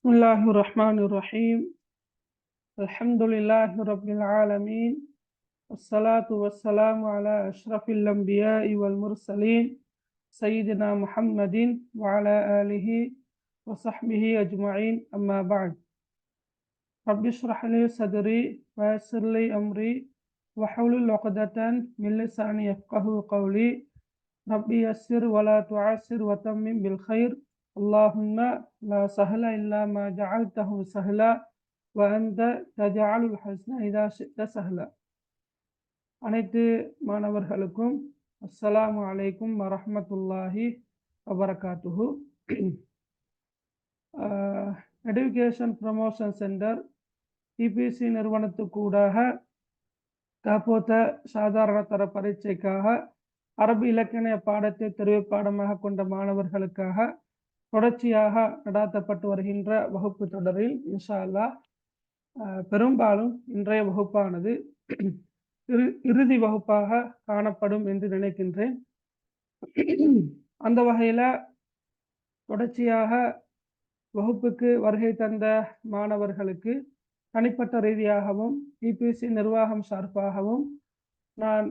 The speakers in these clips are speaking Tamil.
بسم الله الرحمن الرحيم. الحمد لله رب العالمين، والصلاة والسلام على أشرف الأنبياء والمرسلين سيدنا محمد وعلى آله وصحبه أجمعين. أما بعد، رب اشرح لي صدري ويسر لي أمري واحلل عقدة من لساني يفقهوا قولي. ربي يسر ولا تعسر وتمم بالخير. اللهم لا سهل إلا ما جعلته سهلا وأنت تجعل الحزن إذا شئت سهلا. அனைத்து மாணவர்களுக்கும் அஸ்ஸலாமு அலைக்கும் வரஹ்மத்துல்லாஹி வபரகாத்துஹு. எடுகேஷன் ப்ரமோஷன் சென்டர் டிபிசி நிறுவனத்துக்கூடாக காப்போத்த சாதாரண தர பரீட்சைக்காக அரபு இலக்கண பாடத்தை தெரிவு பாடமாக கொண்ட மாணவர்களுக்காக தொடர்ச்சியாக நடாத்தப்பட்டு வருகின்ற வகுப்பு தொடரில் இன்ஷா அல்லாஹ் பெரும்பாலும் இன்றைய வகுப்பானது இறுதி வகுப்பாக காணப்படும் என்று நினைக்கின்றேன். அந்த வகையில் தொடர்ச்சியாக வகுப்புக்கு வருகை தந்த மாணவர்களுக்கு தனிப்பட்ட ரீதியாகவும் டிபிசி நிர்வாகம் சார்பாகவும் நான்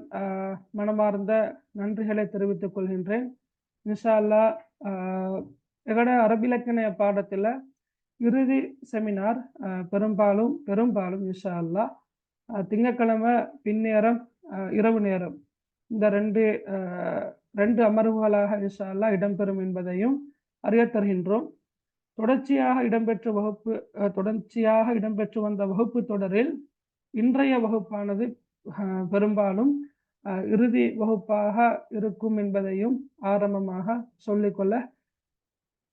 மனமார்ந்த நன்றிகளை தெரிவித்துக் கொள்கின்றேன். இன்ஷா அல்லாஹ் எங்களோட அரபிலக்கண பாடத்தில் இறுதி செமினார் பெரும்பாலும் இன்ஷா அல்லாஹ் திங்கட்கிழமை பின்னேரம் இரவு நேரம் இந்த ரெண்டு அமர்வுகளாக இன்ஷா அல்லாஹ் இடம்பெறும் என்பதையும் அறிய தருகின்றோம். தொடர்ச்சியாக இடம்பெற்று வந்த வகுப்பு தொடரில் இன்றைய வகுப்பானது பெரும்பாலும் இறுதி வகுப்பாக இருக்கும் என்பதையும் ஆரம்பமாக சொல்லிக்கொள்ள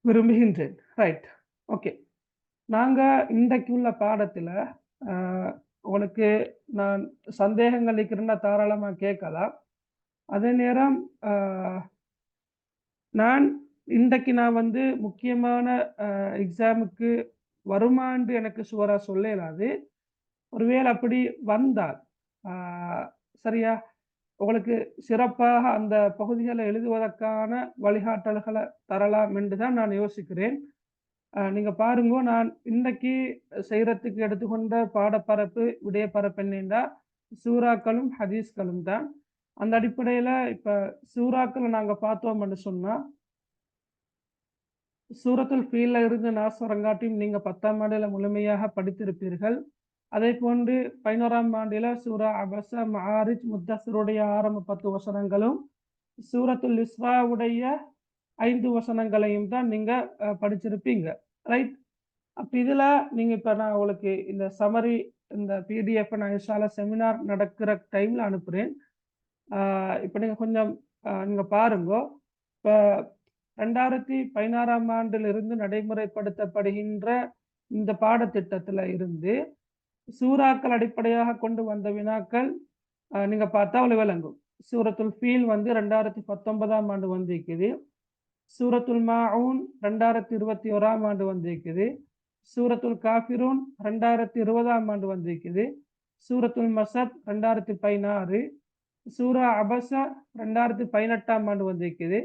விரும்புகின்றேன். Right, okay. நாங்கள் இன்றைக்கு உள்ள பாடத்தில் உங்களுக்கு நான் சந்தேகங்கள் இருக்கிறேன்னா தாராளமாக கேட்கலாம். அதே நேரம் இன்றைக்கு நான் முக்கியமான எக்ஸாமுக்கு வருமானு எனக்கு சுவராக சொல்ல இயலாது. ஒருவேளை அப்படி வந்தால் சரியா உங்களுக்கு சிறப்பாக அந்த பகுதிகளை எழுதுவதற்கான வழிகாட்டல்களை தரலாம் என்று தான் நான் யோசிக்கிறேன். நீங்கள் பாருங்க, நான் இன்றைக்கு செய்கிறதுக்கு எடுத்துக்கொண்ட பாடப்பரப்பு விடயப்பரப்பு என்னென்னா சூறாக்களும் ஹதீஸ்களும் தான். அந்த அடிப்படையில் இப்போ சூறாக்களை நாங்கள் பார்த்தோம்னு சொன்னால் சூரத்துல் ஃபீல்ல இருந்து நாசரங்காட்டியும் நீங்கள் 10ஆம் ஆண்டில் முழுமையாக படித்திருப்பீர்கள். அதே போன்று 11ஆம் ஆண்டில் சூரா அபஸ, மஆரிஜ், முத்தஸிருடைய ஆரம்ப 10 வசனங்களும் சூரத்துல் இஸ்ராவுடைய 5 வசனங்களையும் தான் நீங்கள் படிச்சிருப்பீங்க. ரைட். அப்போ இதில் நீங்கள் இப்போ நான் உங்களுக்கு இந்த சமரி இந்த பிடிஎஃப் நான் இன்ஷால்லா செமினார் நடக்கிற டைமில் அனுப்புகிறேன். இப்போ நீங்கள் கொஞ்சம் நீங்கள் பாருங்க. இப்போ 2016ஆம் ஆண்டிலிருந்து நடைமுறைப்படுத்தப்படுகின்ற இந்த பாடத்திட்டத்தில் இருந்து சூறாக்கள் அடிப்படையாக கொண்டு வந்த வினாக்கள் நீங்கள் பார்த்தா அவ்வளோ விளங்கும். சூரத்துல் ஃபீல் 2019ஆம் ஆண்டு வந்திருக்குது. சூரத்துல் மாஊன் 2021ஆம் ஆண்டு வந்திருக்குது. சூரத்துல் காஃபிரூன் 2020ஆம் ஆண்டு வந்திருக்குது. சூரத்துல் மசத் 2016, சூரா அபஸா 2018ஆம் ஆண்டு வந்திருக்குது.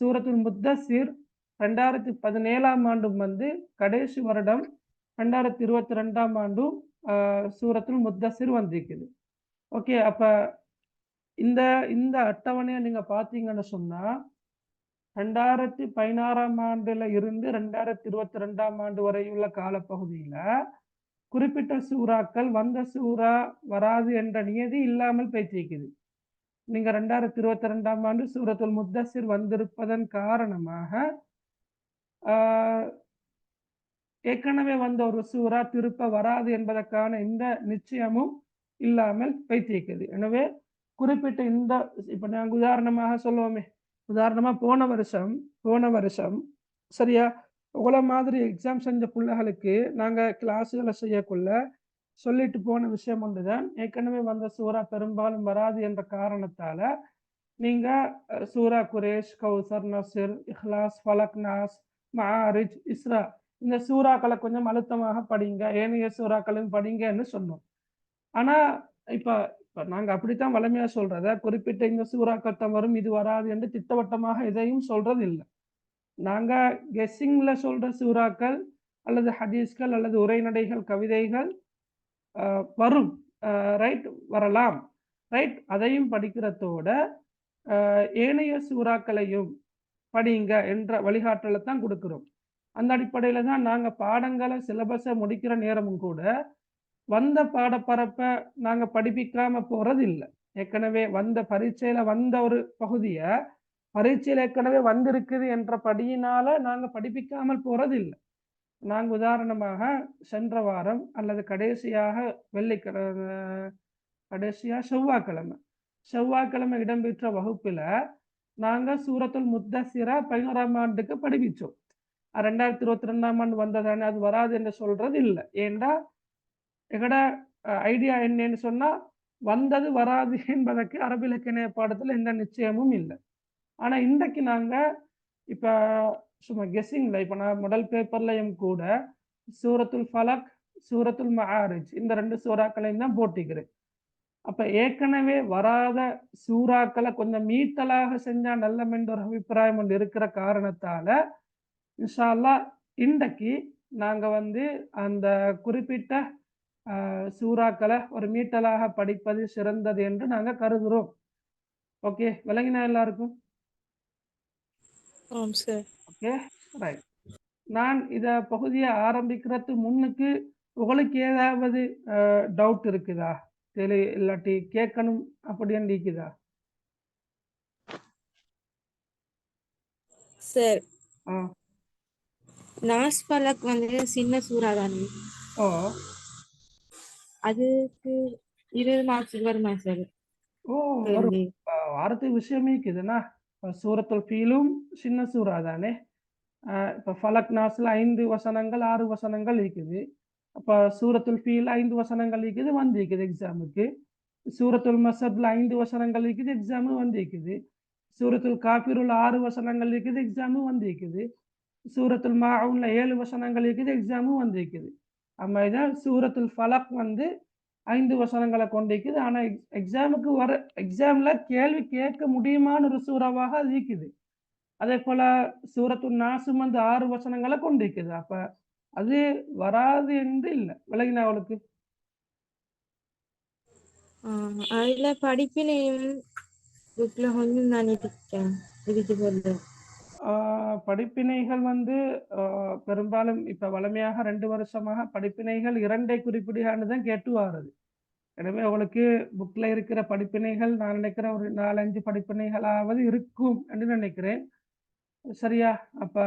சூரத்துல் முத்தஸிர் 2017ஆம் ஆண்டும் கடைசி வருடம் 2022ஆம் ஆண்டும் சூரத்துல் முத்தஸிர் வந்திருக்குது. ஓகே, அப்போ இந்த அட்டவணையை நீங்கள் பார்த்தீங்கன்னு சொன்னால் 2016ஆம் ஆண்டில் இருந்து 2022ஆம் ஆண்டு வரையுள்ள காலப்பகுதியில் குறிப்பிட்ட சூறாக்கள் வந்த சூறா வராது என்ற நியதி இல்லாமல் பேச்சிருக்குது. நீங்கள் 2022ஆம் ஆண்டு சூரத்துல் முத்தஸிர் வந்திருப்பதன் காரணமாக ஏற்கனவே வந்த ஒரு சூறா திருப்ப வராது என்பதற்கான எந்த நிச்சயமும் இல்லாமல் பேச்சிருக்குது. எனவே குறிப்பிட்ட இந்த இப்போ நாங்கள் உதாரணமாக சொல்லுவோமே, உதாரணமாக போன வருஷம் சரியா உங்களை மாதிரி எக்ஸாம் செஞ்ச பிள்ளைகளுக்கு நாங்கள் கிளாஸுகளை செய்யக்குள்ள சொல்லிட்டு போன விஷயம் ஒன்று தான், ஏற்கனவே வந்த சூறா பெரும்பாலும் வராது என்ற காரணத்தால் நீங்கள் சூரா குரேஷ், கௌசர், நஸ்ர், இஹ்லாஸ், ஃபலக், நாஸ், மஆரிஜ், இஸ்ரா இந்த சூறாக்களை கொஞ்சம் அழுத்தமாக படிங்க, ஏனைய சூறாக்களையும் படிங்கன்னு சொன்னோம். ஆனால் இப்போ நாங்கள் அப்படித்தான் வலிமையாக சொல்கிறத குறிப்பிட்ட இந்த சூறாக்கள் தான் வரும், இது வராது என்று திட்டவட்டமாக எதையும் சொல்கிறது இல்லை. நாங்கள் கெஸ்ஸிங்கில் சொல்கிற சூறாக்கள் அல்லது ஹதீஸ்கள் அல்லது உரைநடைகள் கவிதைகள் வரும், ரைட், வரலாம், ரைட். அதையும் படிக்கிறதோட ஏனைய சூறாக்களையும் படிங்க என்ற வழிகாட்டலை தான் கொடுக்குறோம். அந்த அடிப்படையில் தான் நாங்கள் பாடங்களை சிலபஸை முடிக்கிற நேரமும் கூட வந்த பாடப்பரப்பை நாங்கள் படிப்பிக்காமல் போகிறது இல்லை. ஏற்கனவே வந்த பரீட்சையில் வந்த ஒரு பகுதியை பரீட்சையில் ஏற்கனவே வந்திருக்குது என்ற படியினால நாங்கள் படிப்பிக்காமல் போகிறது இல்லை. நாங்கள் உதாரணமாக சென்ற வாரம் அல்லது கடைசியாக செவ்வாய்க்கிழமை இடம்பெற்ற வகுப்பில் நாங்கள் சூரத்துல் முத்தசிரா 11ஆம் ஆண்டுக்கு படிப்பிச்சோம். 2022ஆம் ஆண்டு வந்ததானே, அது வராது என்று சொல்றது இல்லை. ஏண்டா எங்கட ஐடியா என்னன்னு சொன்னால் வந்தது வராது என்பதற்கு அரபு இலக்கிய பாடத்தில் எந்த நிச்சயமும் இல்லை. ஆனால் இன்றைக்கு நாங்கள் இப்போ சும்மா கெஸ்ஸிங்கில் இப்போ நான் முதல் பேப்பர்லையும் கூட சூரத்துல் ஃபலக், சூரத்துல் மஆரிஜ் இந்த 2 சூறாக்களையும் தான் போட்டிக்கிறேன். அப்போ ஏற்கனவே வராத சூறாக்களை கொஞ்சம் மீட்டலாக செஞ்சால் நல்லமென்ற ஒரு அபிப்பிராயம் ஒன்று இருக்கிற காரணத்தால் இன்ஷா அல்லாஹ் இன்றைக்கு நாங்கள் அந்த குறிப்பிட்ட சூறாக்களை ஒரு மீட்டலாக படிப்பது சிறந்தது என்று நாங்கள் கருதுகிறோம். ஓகே, விளங்கினா எல்லாருக்கும்? Okay, right. நான் இதை பகுதியை ஆரம்பிக்கிறது முன்னுக்கு உங்களுக்கு ஏதாவது டவுட் இருக்குதா, இல்லாட்டி கேட்கணும் அப்படின்னு இருக்குதா? சார், நாஸ் ஃபலக் சின்ன சூறா தானே? ஓ, அதுக்கு 20 மார்க்ஸ் வருமா சார்? ஓ, ஒரு வாரத்து விஷயமே இருக்குதுண்ணா. சூரத்துல் ஃபீலும் சின்ன சூறா தானே. இப்போ ஃபலக் நாஸில் 5 வசனங்கள் 6 வசனங்கள் இருக்குது. அப்போ சூரத்துல் ஃபீல் 5 வசனங்கள் இருக்குது வந்திருக்குது எக்ஸாமுக்கு. சூரத்துல் மசத்தில் 5 வசனங்கள் இருக்குது எக்ஸாமு வந்திருக்குது. சூரத்துல் காஃபிருல் 6 வசனங்கள் இருக்குது எக்ஸாமு வந்திருக்குது. சூரத்துல் மாவுன்ல 7 வசனங்கள் இருக்குது எக்ஸாமும் வந்திருக்குது. அம்மா இதான் சூரத்துல் ஃபலக் 5 வசனங்களை கொண்டிருக்குது. ஆனால் எக்ஸாமுக்கு வர எக்ஸாமில் கேள்வி கேட்க முடியுமான ஒரு சூறாவாக அது இருக்குது. அதே போல் சூரத்துல் நாசும் 6 வசனங்களை கொண்டிருக்குது. அப்போ அது வராது என்று இல்லை. விலகினா அவளுக்கு அதில் படிப்பினையும் புக்கில் கொஞ்சம் நான் இதுக்கு போடுறேன். படிப்பினைகள் பெரும்பாலும் இப்போ வளமையாக 2 வருஷமாக படிப்பினைகள் 2 குறிப்பிடான்னு தான் கேட்டு வாருது. எனவே உங்களுக்கு புக்கில் இருக்கிற படிப்பினைகள் நான் நினைக்கிறேன் ஒரு 4-5 படிப்பினைகளாவது இருக்கும் என்று நினைக்கிறேன். சரியா? அப்போ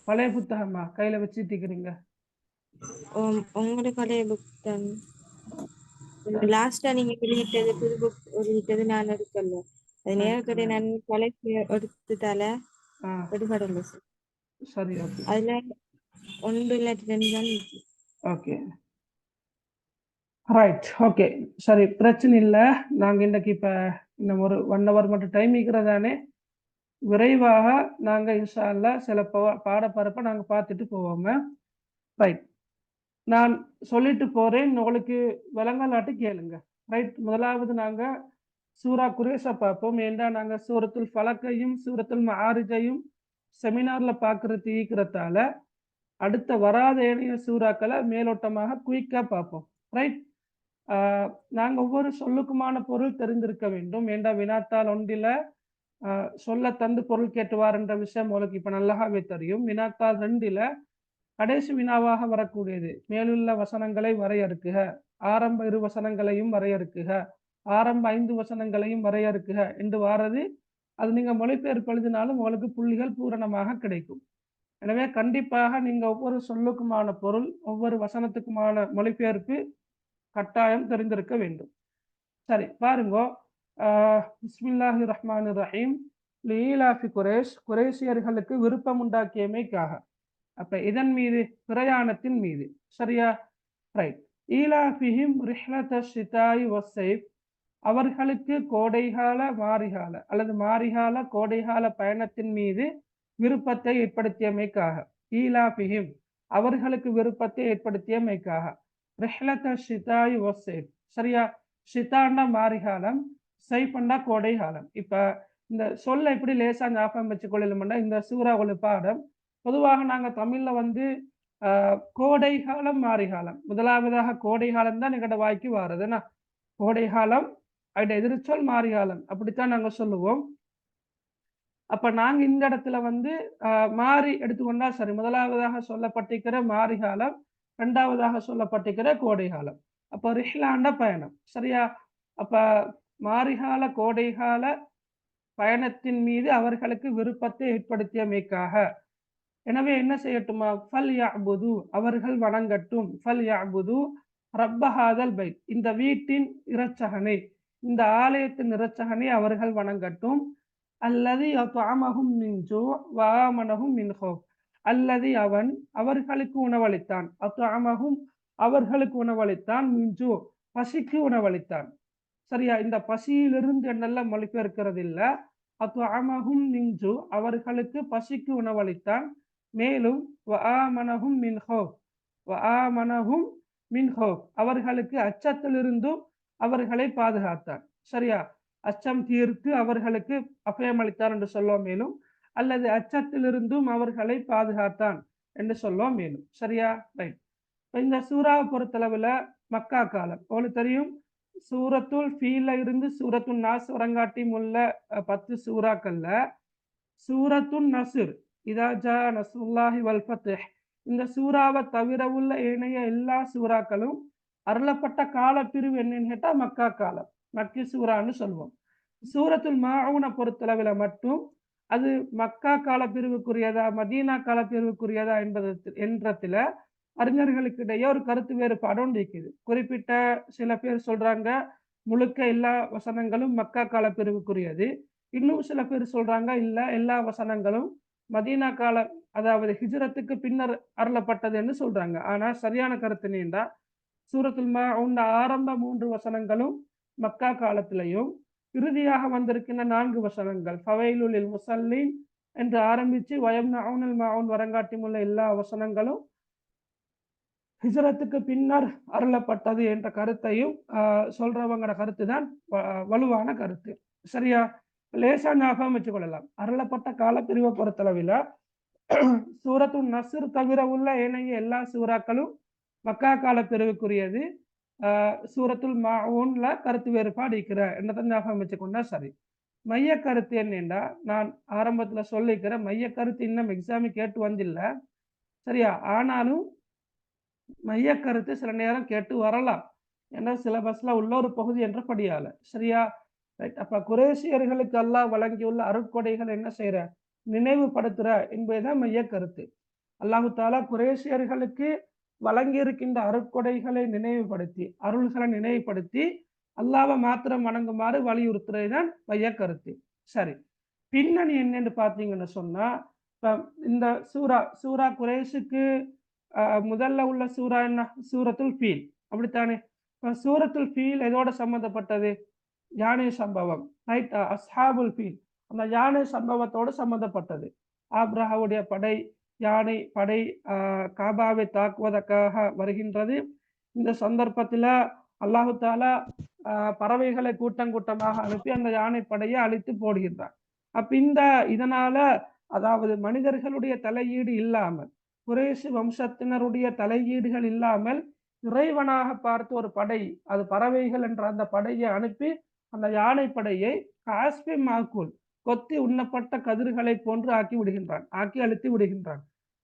பழைய புத்தகமா கையில வச்சுட்டு இருக்கிறீங்க? உங்களோட பழைய புக் தான். லாஸ்டா நீங்க வெளியிட்டது புது புக் வெளியிட்டது நான் எடுக்கல. அது நேரத்தோட நான் கொலைக்கு எடுத்துட்டால எடுபடல சார். சரி, ஓகே. அதுல 1 இல்லாட்டி 2 தான். ஓகே, ரைட், ஓகே, சரி, பிரச்சனை இல்லை. நாங்கள் இன்றைக்கு இப்போ இன்னும் ஒரு 1 hour மட்டும் டைம் இருக்கிறதானே, விரைவாக நாங்கள் இன்ஷா அல்லாஹ் சில பாடப்பரப்பை நாங்கள் பார்த்துட்டு போவோங்க. ரைட், நான் சொல்லிட்டு போகிறேன், உங்களுக்கு விளங்கலாட்டு கேளுங்க. ரைட், முதலாவது நாங்கள் சூரா குரேஷை பார்ப்போம். ஏண்டா நாங்கள் சூரத்துல் ஃபலக்கையும் சூரத்துல் மஆரிஜையும் செமினாரில் பார்க்குறது ஈக்கிறதால அடுத்த வராத ஏனைய சூறாக்களை மேலோட்டமாக குயிக்காக பார்ப்போம். ரைட், நாங்கள் ஒவ்வொரு சொல்லுக்குமான பொருள் தெரிந்திருக்க வேண்டும். ஏண்டா வினாத்தாள் ஒன்றில் சொல்ல தந்து பொருள் கேட்டுவார் என்ற விஷயம் உங்களுக்கு இப்போ நல்லாவே தெரியும். வினாத்தாள் 2ல் கடைசி வினாவாக வரக்கூடியது மேலுள்ள வசனங்களை வரையறுக்குக, ஆரம்ப 2 வசனங்களையும் வரையறுக்குக, ஆரம்ப 5 வசனங்களையும் வரையறுக்குக என்று வாரது. அது நீங்கள் மொழிபெயர்ப்பு எழுதினாலும் உங்களுக்கு புள்ளிகள் பூரணமாக கிடைக்கும். எனவே கண்டிப்பாக நீங்கள் ஒவ்வொரு சொல்லுக்குமான பொருள் ஒவ்வொரு வசனத்துக்குமான மொழிபெயர்ப்பு கட்டாயம் தெரிந்திருக்க வேண்டும். சரி, பாருங்கோ. பிஸ்மில்லாஹி ரஹ்மான் ரஹீம். லீலாஃபி குரேஷ், குரேஷியர்களுக்கு விருப்பம் உண்டாக்கியமைக்காக. அப்ப இதன் மீது பிரயாணத்தின் மீது. சரியா? ரைட். ஈலாஃபிஹிம் ரிஹ்லத ஷிதாய் வஸ்ஸைஃப், அவர்களுக்கு கோடைகால மாரிகால அல்லது மாரிகால கோடைகால பயணத்தின் மீது விருப்பத்தை ஏற்படுத்தியமைக்காக. ஈலாஃபிஹிம், அவர்களுக்கு விருப்பத்தை ஏற்படுத்தியமைக்காக. ரிஹ்லத ஷிதாய் வஸ்ஸைஃப், சரியா? ஷிதான்னா மாரிகாலம், சைஃபன்னா கோடை காலம். இப்போ இந்த சொல்ல எப்படி லேசா ஞாபகம் வச்சு கொள்ளலும்னா இந்த சூறா ஒரு பாடம். பொதுவாக நாங்க தமிழ்ல வந்து கோடை காலம், மாரி காலம். முதலாவதாக கோடை காலம் தான் எங்கட வாய்க்கு வாரது. என்ன? கோடை காலம், அதோட எதிர்ச்சொல் மாரி காலம். அப்படித்தான் நாங்க சொல்லுவோம். அப்ப நாங்க இந்த இடத்துல வந்து மாறி எடுத்துக்கொண்டா சரி. முதலாவதாக சொல்லப்பட்டிருக்கிற மாரி காலம், 2வதாக சொல்லப்பட்டிருக்கிற கோடை காலம். அப்ப ரிஹ்லாண்ட பயணம். சரியா? அப்ப மாரிகால, கோடைகால பயணத்தின் மீது அவர்களுக்கு விருப்பத்தை ஏற்படுத்தியமைக்காக. எனவே என்ன செய்யட்டுமா? ஃபல்யஅ்புது அவர்கள் வணங்கட்டும். ஃபல்யஅ்புது ரப்ப ஹாதல் பைத் இந்த வீட்டின் இரட்சகனை, இந்த ஆலயத்தின் இரட்சகனை அவர்கள் வணங்கட்டும். அல்லதி அத்அமஹும் மின் ஜூ வ ஆமனஹும் மின் ஹௌஃப் அல்லதி அவன் அவர்களுக்கு உணவளித்தான். அத்அமஹும் அவர்களுக்கு உணவளித்தான். மின் ஜூ பசிக்கு உணவளித்தான். சரியா? இந்த பசியிலிருந்து என்னெல்லாம் மொழிபெயர்க்கிறது இல்ல. அத்அமஹும் மின் ஜூ அவர்களுக்கு பசிக்கு உணவளித்தான். மேலும் வ ஆமனஹும் மின் ஹௌஃப் வ ஆமனஹும் மின் ஹௌஃப் அவர்களுக்கு அச்சத்திலிருந்தும் அவர்களை பாதுகாத்தான். சரியா? அச்சம் தீர்த்து அவர்களுக்கு அபயமளித்தான் என்று சொல்லுவோம் மேலும், அல்லது அச்சத்திலிருந்தும் அவர்களை பாதுகாத்தான் என்று சொல்லுவோம் மேலும். சரியா? ரைட். இந்த சூறாவை பொறுத்தளவுல மக்கா காலம். உங்களுக்கு தெரியும் சூரத்துல் ஃபீல்ல இருந்து சூரத்துன் நாஸ் வரங்காட்டியும் உள்ள 10 சூறாக்கள்ல சூரத்துன் நஸ்ர் இதா ஜா நஸ்ருல்லாஹி வல் ஃபத்ஹ் இந்த சூறாவை தவிர உள்ள ஏனைய எல்லா சூறாக்களும் அருளப்பட்ட காலப்பிரிவு என்னன்னு கேட்டா மக்கா காலம், மக்கி சூறான்னு சொல்லுவோம். சூரத்துல் மாஊனை பொறுத்தளவில் மட்டும் அது மக்கா காலப்பிரிவுக்குரியதா மதீனா காலப்பிரிவுக்குரியதா என்றதுல அறிஞர்களுக்கு இடையே ஒரு கருத்து வேறுபாடு ஒன்று இருக்குது. குறிப்பிட்ட சில பேர் சொல்றாங்க முழுக்க எல்லா வசனங்களும் மக்கா காலப்பிரிவுக்குரியது. இன்னும் சில பேர் சொல்றாங்க இல்ல எல்லா வசனங்களும் மதீனா கால அதாவது ஹிஜ்ரத்துக்கு பின்னர் அருளப்பட்டது என்று சொல்றாங்க. ஆனா சரியான கருத்து என்னன்னா சூரத்துல் மாஊன் ஆரம்ப 3 வசனங்களும் மக்கா காலத்திலையும் இறுதியாக வந்திருக்கின்ற 4 வசனங்கள் ஃபவைலுல் லில் முஸல்லீன் என்று ஆரம்பிச்சு வயம்னஊனல் மாஊன் வரங்காட்டியும் உள்ள எல்லா வசனங்களும் ஹிஜ்ரத்துக்கு பின்னர் அருளப்பட்டது என்ற கருத்தையும் சொல்றவங்களோட கருத்து தான் வலுவான கருத்து. சரியா? லேசா ஞாபகம் வச்சுக் கொள்ளலாம். அருளப்பட்ட காலப்பிரிவை பொறுத்தளவில் சூரத்துன் நஸ்ர் தவிர உள்ள ஏனைய எல்லா சூறாக்களும் மக்கா காலப்பிரிவுக்குரியது. சூரத்துல் மாஊன்ல கருத்து வேறுபாடு இருக்கிற என்னதை ஞாபகம் வச்சுக்கொண்டா சரி. மைய கருத்து என்னென்றா நான் ஆரம்பத்துல சொல்லிக்கிற மைய கருத்து இன்னும் எக்ஸாமு கேட்டு வந்தில்ல. சரியா? ஆனாலும் மைய கருத்து சில நேரம் கேட்டு வரலாம். ஏன்னா சிலபஸ்ல உள்ள ஒரு பகுதி என்ற படியால. சரியா? ரைட். அப்ப குறைஷியர்களுக்கு அல்லாஹ் வழங்கியுள்ள அருட்கொடைகள் என்ன செய்யற நினைவுபடுத்துற என்பதுதான் மைய கருத்து. அல்லாஹு தாலா குறைஷியர்களுக்கு வழங்கி இருக்கின்ற அருட்கொடைகளை நினைவுபடுத்தி அருள்களை நினைவுபடுத்தி அல்லாஹ்வை மாத்திரம் வணங்குமாறு வலியுறுத்துறதுதான் மைய கருத்து. சரி, பின்னணி என்னன்னு பார்த்தீங்கன்னு சொன்னா இந்த சூரா குறைஷுக்கு முதல்ல உள்ள சூரா என்ன? சூரத்துல் ஃபீல். அப்படித்தானே? சூரத்துல் ஃபீல் எதோட சம்பந்தப்பட்டது? யானை சம்பவம். ரைட். அஸ்ஹாபுல் ஃபீல் அந்த யானை சம்பவத்தோடு சம்பந்தப்பட்டது. ஆப்ரஹாவுடைய படை யானை படை காபாவை தாக்குவதற்காக வருகின்றது. இந்த சந்தர்ப்பத்தில் அல்லாஹு தாலா பறவைகளை கூட்டம் கூட்டமாக அனுப்பி அந்த யானை படையை அழித்து போடுகின்றார். அப்ப இதனால அதாவது மனிதர்களுடைய தலையீடு இல்லாமல் குறைஷ் வம்சத்தினருடைய தலையீடுகள் இல்லாமல் இறைவனாக பார்த்து ஒரு படை அது பறவைகள் என்ற அந்த படையை அனுப்பி அந்த யானை படையை காஸ்பி மாக்குல் கொத்தி உண்ணப்பட்ட கதிர்களை போன்று ஆக்கி அழித்து விடுகின்றான்.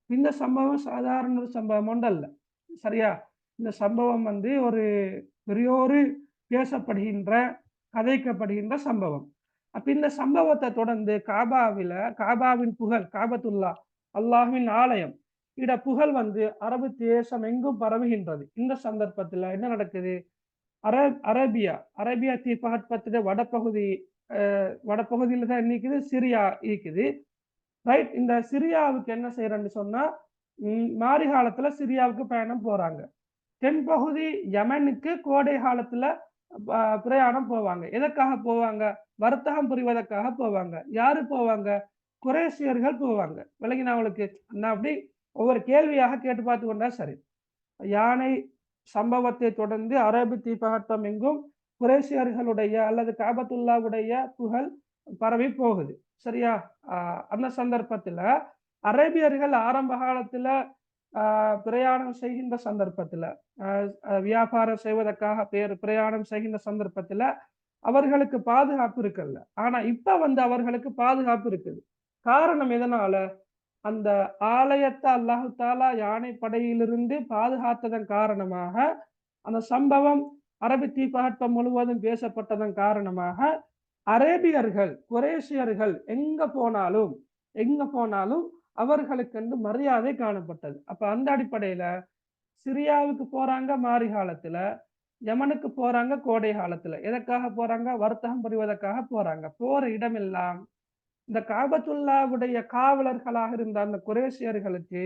இந்த சம்பவம் சாதாரண ஒரு சம்பவம் ஒன்றல்ல. சரியா? இந்த சம்பவம் வந்து ஒரு பெரியோரு பேசப்படுகின்ற கதைக்கப்படுகின்ற சம்பவம். அப்ப இந்த சம்பவத்தை தொடர்ந்து காபாவின் புகழ் காபத்துல்லா அல்லாஹ்வின் ஆலயம் புகழ் வந்து அரபு தேசம் எங்கும் பரவுகின்றது. இந்த சந்தர்ப்பத்துல என்ன நடக்குது? அரேபியா தீபகற்பத்தில வடப்பகுதியில தான் நிக்குது சிரியா இருக்குது. ரைட். இந்த சிரியாவுக்கு என்ன செய்யறன்னு சொன்னா மாரி காலத்துல சிரியாவுக்கு பயணம் போறாங்க. தென்பகுதி யமனுக்கு கோடை காலத்துல பிரயாணம் போவாங்க. எதற்காக போவாங்க? வர்த்தகம் புரிவதற்காக போவாங்க. யாரு போவாங்க? குறைஷியர்கள் போவாங்க. விளங்கினா அவங்களுக்கு? நான் அப்படி ஒவ்வொரு கேள்வியாக கேட்டு பார்த்து கொண்டா சரி. யானை சம்பவத்தை தொடர்ந்து அரபு தீபகற்பம் எங்கும் குறைஷியர்களுடைய அல்லது காபத்துல்லாவுடைய புகழ் பரவி போகுது. சரியா? அந்த சந்தர்ப்பத்துல அரேபியர்கள் ஆரம்ப காலத்துல பிரயாணம் செய்கின்ற சந்தர்ப்பத்துல வியாபாரம் செய்வதற்காக பிரயாணம் செய்கின்ற சந்தர்ப்பத்துல அவர்களுக்கு பாதுகாப்பு இருக்கல்ல. ஆனா இப்ப அவர்களுக்கு பாதுகாப்பு இருக்குது. காரணம் எதனால? அந்த ஆலயத்தை அல்லாஹு தாலா யானை படையிலிருந்து பாதுகாத்ததன் காரணமாக, அந்த சம்பவம் அரபி தீபகற்பம் முழுவதும் பேசப்பட்டதன் காரணமாக அரேபியர்கள், குரேஷியர்கள் எங்க போனாலும் அவர்களுக்கு மரியாதை காணப்பட்டது. அப்ப அந்த அடிப்படையில சிரியாவுக்கு போறாங்க மாரி காலத்துல, யமனுக்கு போறாங்க கோடை காலத்துல. எதற்காக போறாங்க? வர்த்தகம் புரிவதற்காக போறாங்க. போற இடமெல்லாம் இந்த காபத்துல்லாவுடைய காவலர்களாக இருந்த அந்த குரேஷியர்களுக்கு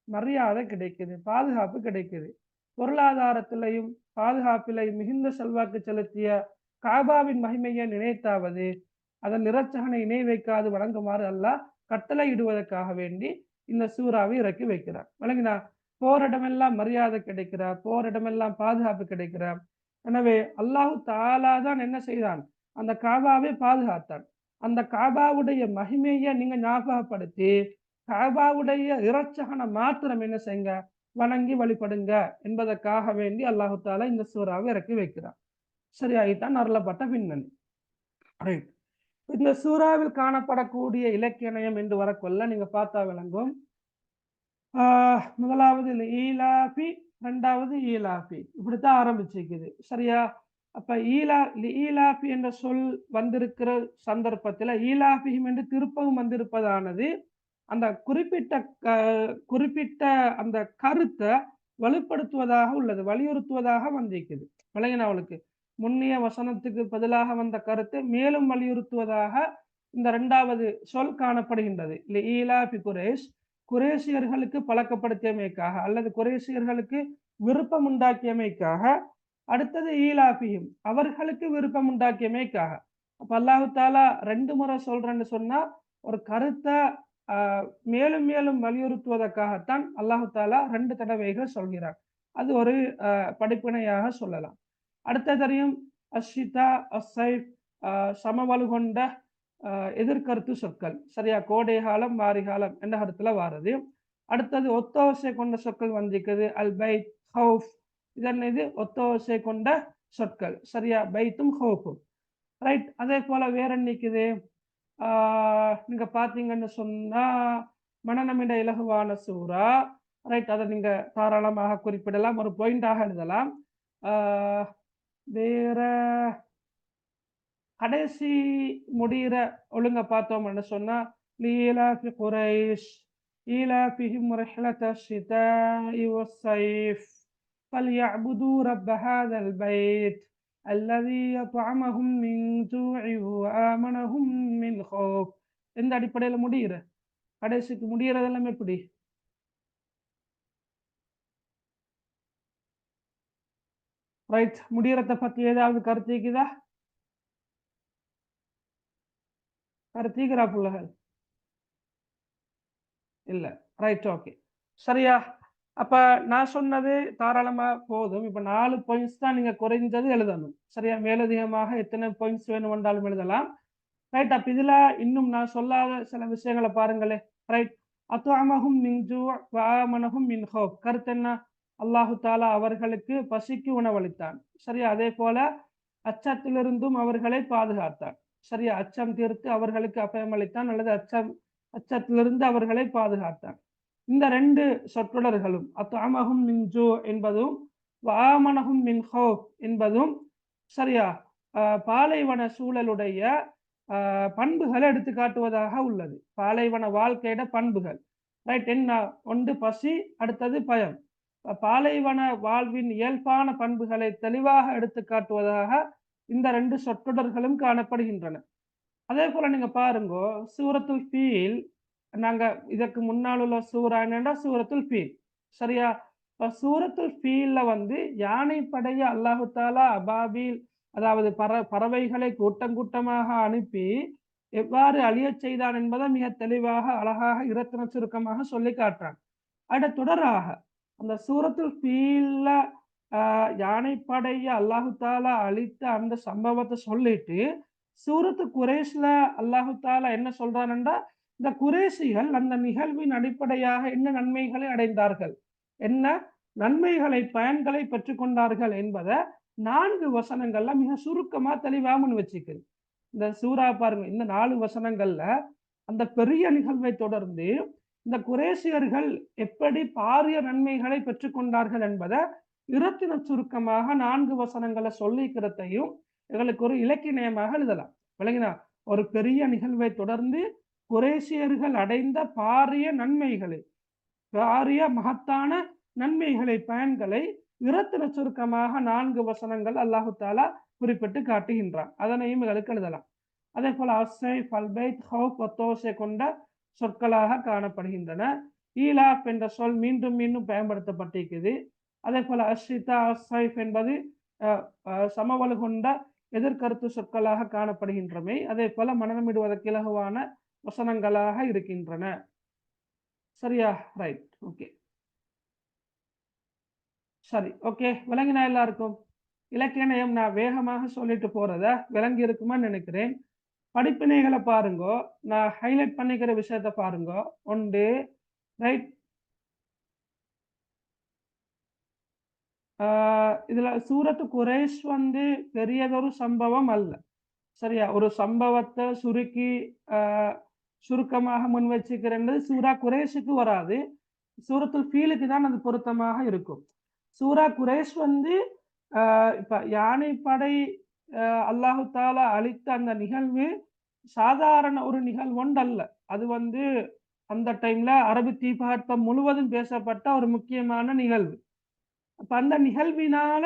மரியாதை கிடைக்குது, பாதுகாப்பு கிடைக்குது. பொருளாதாரத்திலையும் பாதுகாப்பிலையும் மிகுந்த செல்வாக்கு செலுத்திய காபாவின் மகிமையை நினைத்தாவது அதன் இரட்சகனை இணை வைக்காது வழங்குமாறு அல்லாஹ் கட்டளை இடுவதற்காக வேண்டி இந்த சூறாவை இறக்கி வைக்கிறார். விளங்கினா? போரிடமெல்லாம் மரியாதை கிடைக்கிறார், போரிடமெல்லாம் பாதுகாப்பு கிடைக்கிறார். எனவே அல்லாஹு தாலா தான் என்ன செய்தான்? அந்த காபாவை பாதுகாத்தான். அந்த காபாவுடைய மகிமையை நீங்க ஞாபகப்படுத்தி காபாவுடைய இரட்சகனை மாத்திரம் என்ன செய்யுங்க? வணங்கி வழிபடுங்க என்பதற்காக வேண்டி அல்லாஹு தாலா இந்த சூறாவை இறக்கி வைக்கிறார். சரியாகித்தான் அருளப்பட்ட பின்னணி. ரைட். இந்த சூறாவில் காணப்படக்கூடிய இலக்கியம் என்று வரக்கொள்ள நீங்க பார்த்தா விளங்கும். முதலாவது ஈலாபி, ரெண்டாவது ஈலாபி, இப்படித்தான் ஆரம்பிச்சிருக்குது. சரியா? அப்ப ஈலாபி என்ற சொல் வந்திருக்கிற சந்தர்ப்பத்துல ஈலாபியும் என்று திருப்பவும் வந்திருப்பதானது அந்த குறிப்பிட்ட அந்த கருத்தை வலுப்படுத்துவதாக உள்ளது, வலியுறுத்துவதாக வந்திருக்குது. விளங்கினா? அவளுக்கு முன்னிய வசனத்துக்கு பதிலாக வந்த கருத்தை மேலும் வலியுறுத்துவதாக இந்த இரண்டாவது சொல் காணப்படுகின்றது. ஈலாபி குரேஷ், குரேஷியர்களுக்கு பழக்கப்படுத்தியமைக்காக அல்லது குரேஷியர்களுக்கு விருப்பம் உண்டாக்கியமைக்காக. அடுத்தது ஈலாபியும், அவர்களுக்கு விருப்பம் உண்டாக்கியமைக்காக. அப்ப அல்லாஹு தாலா 2 முறை சொல்றேன்னு சொன்னா ஒரு கருத்தை மேலும் மேலும் வலியுறுத்துவதற்காகத்தான் அல்லாஹு தாலா 2 தடவைகள் சொல்கிறார். அது ஒரு படிப்பினையாக சொல்லலாம். அடுத்ததையும் அஷிதா, அசைஃப், சமவலு கொண்ட எதிர்கருத்து சொற்கள். சரியா? கோடை காலம், மாரி காலம் என்ற கருத்துல வாரது. அடுத்தது ஒத்தோசை கொண்ட சொற்கள் வந்திருக்குது. அல் பைத், ஹவுஃப், இதன் இது ஒத்தோசை கொண்ட சொற்கள். சரியா? பைத்தும் ஹவுஃபும். ரைட். அதே போல வேற நிக்குது. நீங்க பாத்தீங்கன்னு சொன்னா மனநமிட இலகுவான சூறா. ரைட். அதை நீங்க தாராளமாக குறிப்பிடலாம், ஒரு பாயிண்டாக எழுதலாம். வேற கடைசி முடிகிற ஒழுங்க பார்த்தோம்னு சொன்னா லீலாஃபி குரைஷ் ஈலாஃபிஹிம் ரிஹ்லத ஷிதாஇ வஸ்ஸைஃப் ஃபல்யஅ்புது ரப்ப ஹாதல் பைத் அல்லதி அத்அமஹும் மின் ஜூஇ வஆமனஹும் மின் ஹௌஃப். எந்த அடிப்படையில முடிகிற? கடைசிக்கு முடிகிறதெல்லாம் எப்படி? ரைட். முடிகிறத பத்தி ஏதாவது கருத்து இருக்குதா? கருத்தீக்கிறா புள்ளகள்? இல்ல. ரைட். ஓகே. சரியா? அப்ப நான் சொன்னது தாராளமா போதும். இப்ப 4 பாயிண்ட்ஸ் தான் நீங்க குறைஞ்சது எழுதணும். சரியா? மேலதிகமாக எத்தனை பாயிண்ட்ஸ் வேணும் என்றாலும் எழுதலாம். ரைட். அப்ப இதுல இன்னும் நான் சொல்லாத சில விஷயங்களை பாருங்களே. ரைட். அத்அமஹும் மின் ஜூ' வ ஆமனஹும் மின் ஹௌஃப். கருத்து என்ன? அல்லாஹு தாலா அவர்களுக்கு பசிக்கு உணவளித்தான். சரியா? அதே போல அச்சத்திலிருந்தும் அவர்களை பாதுகாத்தான். சரியா? அச்சம் தீர்த்து அவர்களுக்கு அபயம் அளித்தான் அல்லது அச்சத்திலிருந்து அவர்களை பாதுகாத்தான். இந்த 2 சொற்றொடர்களும் அத்அமஹும் மின் ஜூ' என்பதும் வஆமனஹும் மின் ஹௌஃப் என்பதும் சரியா பாலைவன சூழலுடைய பண்புகளை எடுத்து காட்டுவதாக உள்ளது. பாலைவன வாழ்க்கையோட பண்புகள். ரைட். என்ன? ஒன்று பசி, அடுத்தது பயம். பாலைவன வாழ்வின் இயல்பான பண்புகளை தெளிவாக எடுத்து காட்டுவதாக இந்த 2 சொற்றொடர்களும் காணப்படுகின்றன. அதே போல நீங்க பாருங்க, சூரத்துல் ஃபீல், நாங்க இதற்கு முன்னால் உள்ள சூரா என்னன்னா சூரத்துல் ஃபீல். சரியா? சூரத்துல் ஃபீல்ல யானை படைய அல்லாஹு தாலா அபாபில், அதாவது பறவைகளை கூட்டம் கூட்டமாக அனுப்பி எவ்வாறு அழியச் செய்தான் என்பதை மிக தெளிவாக அழகாக இரத்தின சுருக்கமாக சொல்லி காட்டுறான். அடுத்த தொடராக அந்த சூரத்துல் ஃபீல்ல யானை படைய அல்லாஹு தாலா அழித்த அந்த சம்பவத்தை சொல்லிட்டு சூரத்து குறைஷ்ல அல்லாஹு தாலா என்ன சொல்றான்டா, இந்த குறைஷிகள் அந்த நிகழ்வின் அடிப்படையாக என்ன நன்மைகளை அடைந்தார்கள், என்ன நன்மைகளை பயன்களை பெற்றுக்கொண்டார்கள் என்பதை 4 வசனங்கள்ல மிக சுருக்கமா தெளிவா முன் வச்சுக்குது. இந்த சூரா பாருங்க, இந்த 4 வசனங்கள்ல அந்த பெரிய நிகழ்வை தொடர்ந்து இந்த குறைஷியர்கள் எப்படி பாரிய நன்மைகளை பெற்றுக்கொண்டார்கள் என்பதை இரத்தின சுருக்கமாக 4 வசனங்களை சொல்லிக்கிறதையும் எங்களுக்கு ஒரு இலக்கியமாக எழுதலாம். விளங்கினா, ஒரு பெரிய நிகழ்வை தொடர்ந்து குறைஷியர்கள் அடைந்த பாரிய நன்மைகளை, பாரிய மகத்தான நன்மைகளை பயன்களை இரத்தின சுருக்கமாக 4 வசனங்கள் அல்லாஹு தாலா குறிப்பிட்டு காட்டுகின்றான். அதனையும் எங்களுக்கு எழுதலாம். அதே போல அஸ்ஸை, ஃபல்பைத், ஹவுப், ஒத்தோசை கொண்ட சொற்களாக காணப்படுகின்றன. ஈலாப் என்ற சொல் மீண்டும் மீண்டும் பயன்படுத்தப்பட்டிருக்குது. அதே போல அஷ்ரிதா, அஸ்ஸைஃப் என்பது சமவலு கொண்ட எதிர்கருத்து சொற்களாக காணப்படுகின்றமை. அதே போல மனநமிடுவதற்கு இலகுவான வசனங்களாக இருக்கின்றன. சரியா? ரைட், ஓகே, சரி, ஓகே, விளங்கினா எல்லாருக்கும்? இலக்கியம் நான் வேகமாக சொல்லிட்டு போறத விளங்கி இருக்குமான்னு நினைக்கிறேன். படிப்பினைகளை பாருங்கோ, நான் ஹைலைட் பண்ணிக்கிற விஷயத்த பாருங்கோ. ஒன்று, ரைட், இதுல சூரத்து குறைஷ் வந்து பெரியதொரு சம்பவம் அல்ல. சரியா? ஒரு சம்பவத்தை சுருக்கமாக முன் வச்சுக்கிறது சூரா குறைஷுக்கு வராது, சூரத்துல் ஃபீலுக்கு தான் அது பொருத்தமாக இருக்கும். சூரா குறைஷ் வந்து இப்ப யானைப்படை அல்லாஹு தாலா அளித்த அந்த நிகழ்வு சாதாரண ஒரு நிகழ்வொன்று அல்ல. அது வந்து அந்த டைம்ல அரபு தீபகற்பம் முழுவதும் பேசப்பட்ட ஒரு முக்கியமான நிகழ்வு. அப்ப அந்த நிகழ்வினால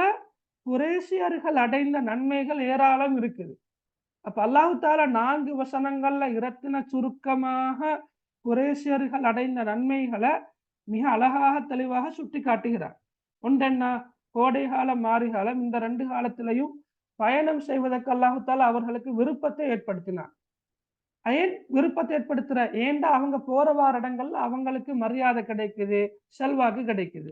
குறைஷியர்கள் அடைந்த நன்மைகள் ஏராளம் இருக்குது. அப்ப அல்லாஹு தாலா 4 வசனங்கள்ல இரத்தின சுருக்கமாக குறைஷியர்கள் அடைந்த நன்மைகளை மிக அழகாக தெளிவாக சுட்டி காட்டுகிறார். ஒன்றென்ன, கோடை காலம் மாரி காலம், இந்த 2 காலத்திலையும் பயணம் செய்வதற்கு அல்லாஹு தாலா அவர்களுக்கு விருப்பத்தை ஏற்படுத்தினார். ஏன் விருப்பத்தை ஏற்படுத்துற? ஏன்டா அவங்க போற வார இடங்கள்ல அவங்களுக்கு மரியாதை கிடைக்குது, செல்வாக்கு கிடைக்குது.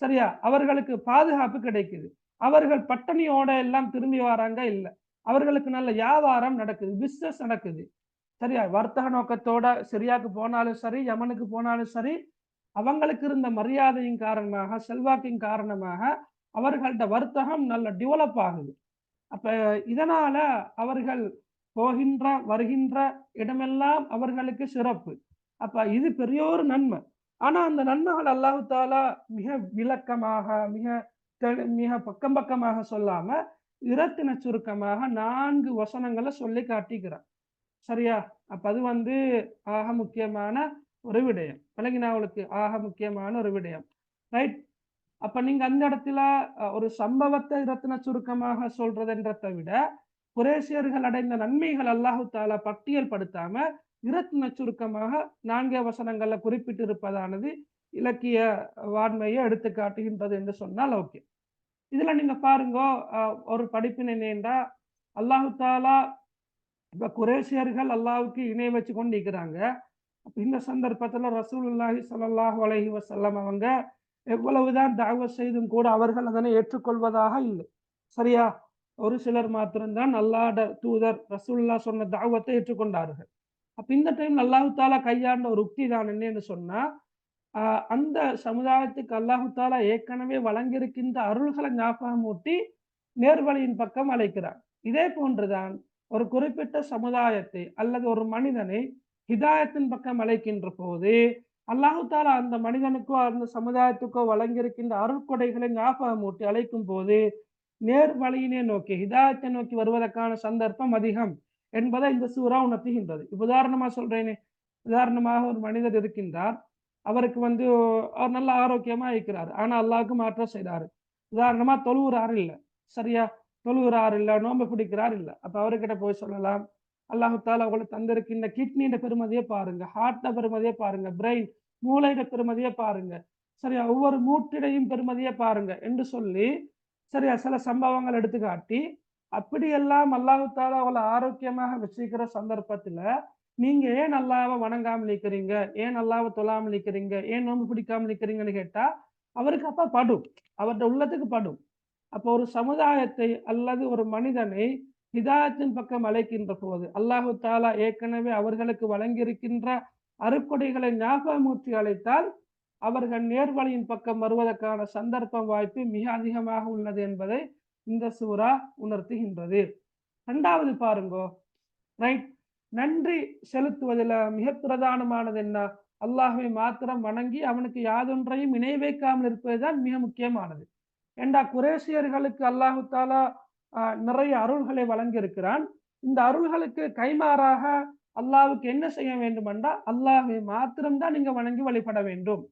சரியா? அவர்களுக்கு பாதுகாப்பு கிடைக்குது. அவர்கள் பட்டணியோட எல்லாம் திரும்பி வராங்க இல்ல. அவர்களுக்கு நல்ல வியாபாரம் நடக்குது, பிசினஸ் நடக்குது. சரியா? வர்த்தக நோக்கத்தோட சிரியாக்கு போனாலும் சரி, யமனுக்கு போனாலும் சரி, அவங்களுக்கு இருந்த மரியாதையின் காரணமாக, செல்வாக்கின் காரணமாக அவர்கள்ட்ட வர்த்தகம் நல்ல டெவலப் ஆகுது. அப்ப இதனால அவர்கள் போகின்ற வருகின்ற இடமெல்லாம் அவர்களுக்கு சிறப்பு. அப்ப இது பெரிய ஒரு நன்மை. ஆனா அந்த நன்மைகள் அல்லாஹு தாலா மிக விளக்கமாக, மிக பக்கம் பக்கமாக சொல்லாம இரத்தின சுருக்கமாக 4 வசனங்களை சொல்லி காட்டிக்கிறார். சரியா? அப்ப அது வந்து ஆக முக்கியமான ஒரு விடயம். விளங்கினா அவளுக்கு? ஆக முக்கியமான ஒரு விடயம். ரைட். அப்ப நீங்க அந்த இடத்துல ஒரு சம்பவத்தை இரத்தின சுருக்கமாக சொல்றதுன்றதை விட குறைஷியர்கள் அடைந்த நன்மைகள் அல்லாஹு தாலா பட்டியல் படுத்தாம இரத்தின சுருக்கமாக 4 வசனங்கள்ல குறிப்பிட்டிருப்பதானது இலக்கிய வாண்மையை எடுத்து காட்டுகின்றது என்று சொன்னால் ஓகே. இதுல நீங்க பாருங்க, ஒரு படிப்பினை என்னண்டா, அல்லாஹு தாலா இப்ப குறைஷியர்கள் அல்லாஹ்வுக்கு இணை வச்சு கொண்டு இருக்கிறாங்க. இந்த சந்தர்ப்பத்துல ரசூலுல்லாஹி ஸல்லல்லாஹு அலைஹி வஸல்லம் அவங்க எவ்வளவுதான் தஅவத் செய்தும் கூட அவர்கள் அதனை ஏற்றுக்கொள்வதாக இல்லை. சரியா? ஒரு சிலர் மாத்திரம்தான் அல்லாஹ்வுடைய தூதர் ரசூலுல்லாஹ் சொன்ன தஅவத்தை ஏற்றுக்கொண்டார்கள். அப்ப இந்த டைம் அல்லாஹு தாலா கையாண்ட ஒரு உக்தி தான் என்னன்னு சொன்னா, அந்த சமுதாயத்துக்கு அல்லாஹு தாலா ஏற்கனவே வழங்கியிருக்கின்ற அருள்களை ஞாபகமூட்டி நேர்வழியின் பக்கம் அழைக்கிறார். இதே போன்றுதான் ஒரு குறிப்பிட்ட சமுதாயத்தை அல்லது ஒரு மனிதனை ஹிதாயத்தின் பக்கம் அழைக்கின்ற போது அல்லாஹு தாலா அந்த மனிதனுக்கோ அந்த சமுதாயத்துக்கோ வழங்கியிருக்கின்ற அருட்கொடைகளை ஞாபகமூட்டி அழைக்கும் போது நேர் வழியினை நோக்கி ஹிதாயத்தை நோக்கி வருவதற்கான சந்தர்ப்பம் அதிகம் என்பதை இந்த சூரா உணர்த்துகின்றது. உதாரணமா சொல்றேனே, உதாரணமாக ஒரு மனிதர் இருக்கின்றார், அவருக்கு வந்து அவர் நல்ல ஆரோக்கியமா இருக்கிறார், ஆனா அல்லாஹ்வுக்கு மாற்றம் செய்றாரு. உதாரணமா தொழுகிறார் இல்ல, சரியா? தொழுகிறார் இல்ல, நோன்பு பிடிக்கிறார் இல்ல. அப்ப அவர்கிட்ட போய் சொல்லலாம், அல்லாஹு தாலா உங்களுக்கு தந்திருக்கின்ற கிட்னியோட பெருமதியை பாருங்க, ஹார்ட்ட பெருமதியை பாருங்க, பிரெயின் மூளையோட பெருமதியை பாருங்க, சரியா? ஒவ்வொரு மூட்டிடையும் பெருமதியை பாருங்க என்று சொல்லி, சரியா, சில சம்பவங்கள் எடுத்து காட்டி, அப்படியெல்லாம் அல்லாஹு தாலா அவளை ஆரோக்கியமாக வச்சிருக்கிற சந்தர்ப்பத்துல நீங்க ஏன் அல்லாஹ்வை வணங்காமல் இருக்கிறீங்க, ஏன் அல்லாஹ்வை தொழாமல் இருக்கிறீங்க, ஏன் நோன்பு பிடிக்காமல் இருக்கிறீங்கன்னு கேட்டா அவருக்கு அப்ப படும், அவருடைய உள்ளத்துக்கு படும். அப்போ ஒரு சமுதாயத்தை அல்லது ஒரு மனிதனை ஹிதாயத்தின் பக்கம் அழைக்கின்ற போது அல்லாஹு தாலா ஏற்கனவே அவர்களுக்கு வழங்கியிருக்கின்ற அருக்கொடைகளை ஞாபகமூட்டி அழைத்தால் அவர்கள் நேர்வழியின் பக்கம் வருவதற்கான சந்தர்ப்பம் வாய்ப்பு மிக அதிகமாக உள்ளது என்பதை இந்த சூரா உணர்த்துகின்றது. இரண்டாவது பாருங்கோ, ரைட், நன்றி செலுத்துவதில் மிக பிரதானமானது என்ன? அல்லாஹ்வை மாத்திரம் வணங்கி அவனுக்கு யாதொன்றையும் இணை வைக்காமல் இருப்பதுதான் மிக முக்கியமானது. ஏண்டா குரேஷியர்களுக்கு அல்லாஹு தாலா நிறைய அருள்களை வழங்கியிருக்கிறான். இந்த அருள்களுக்கு கைமாறாக அல்லாஹ்வுக்கு என்ன செய்ய வேண்டும் என்றா அல்லாஹ்வை மாத்திரம்தான் நீங்க வணங்கி வழிபட வேண்டும்.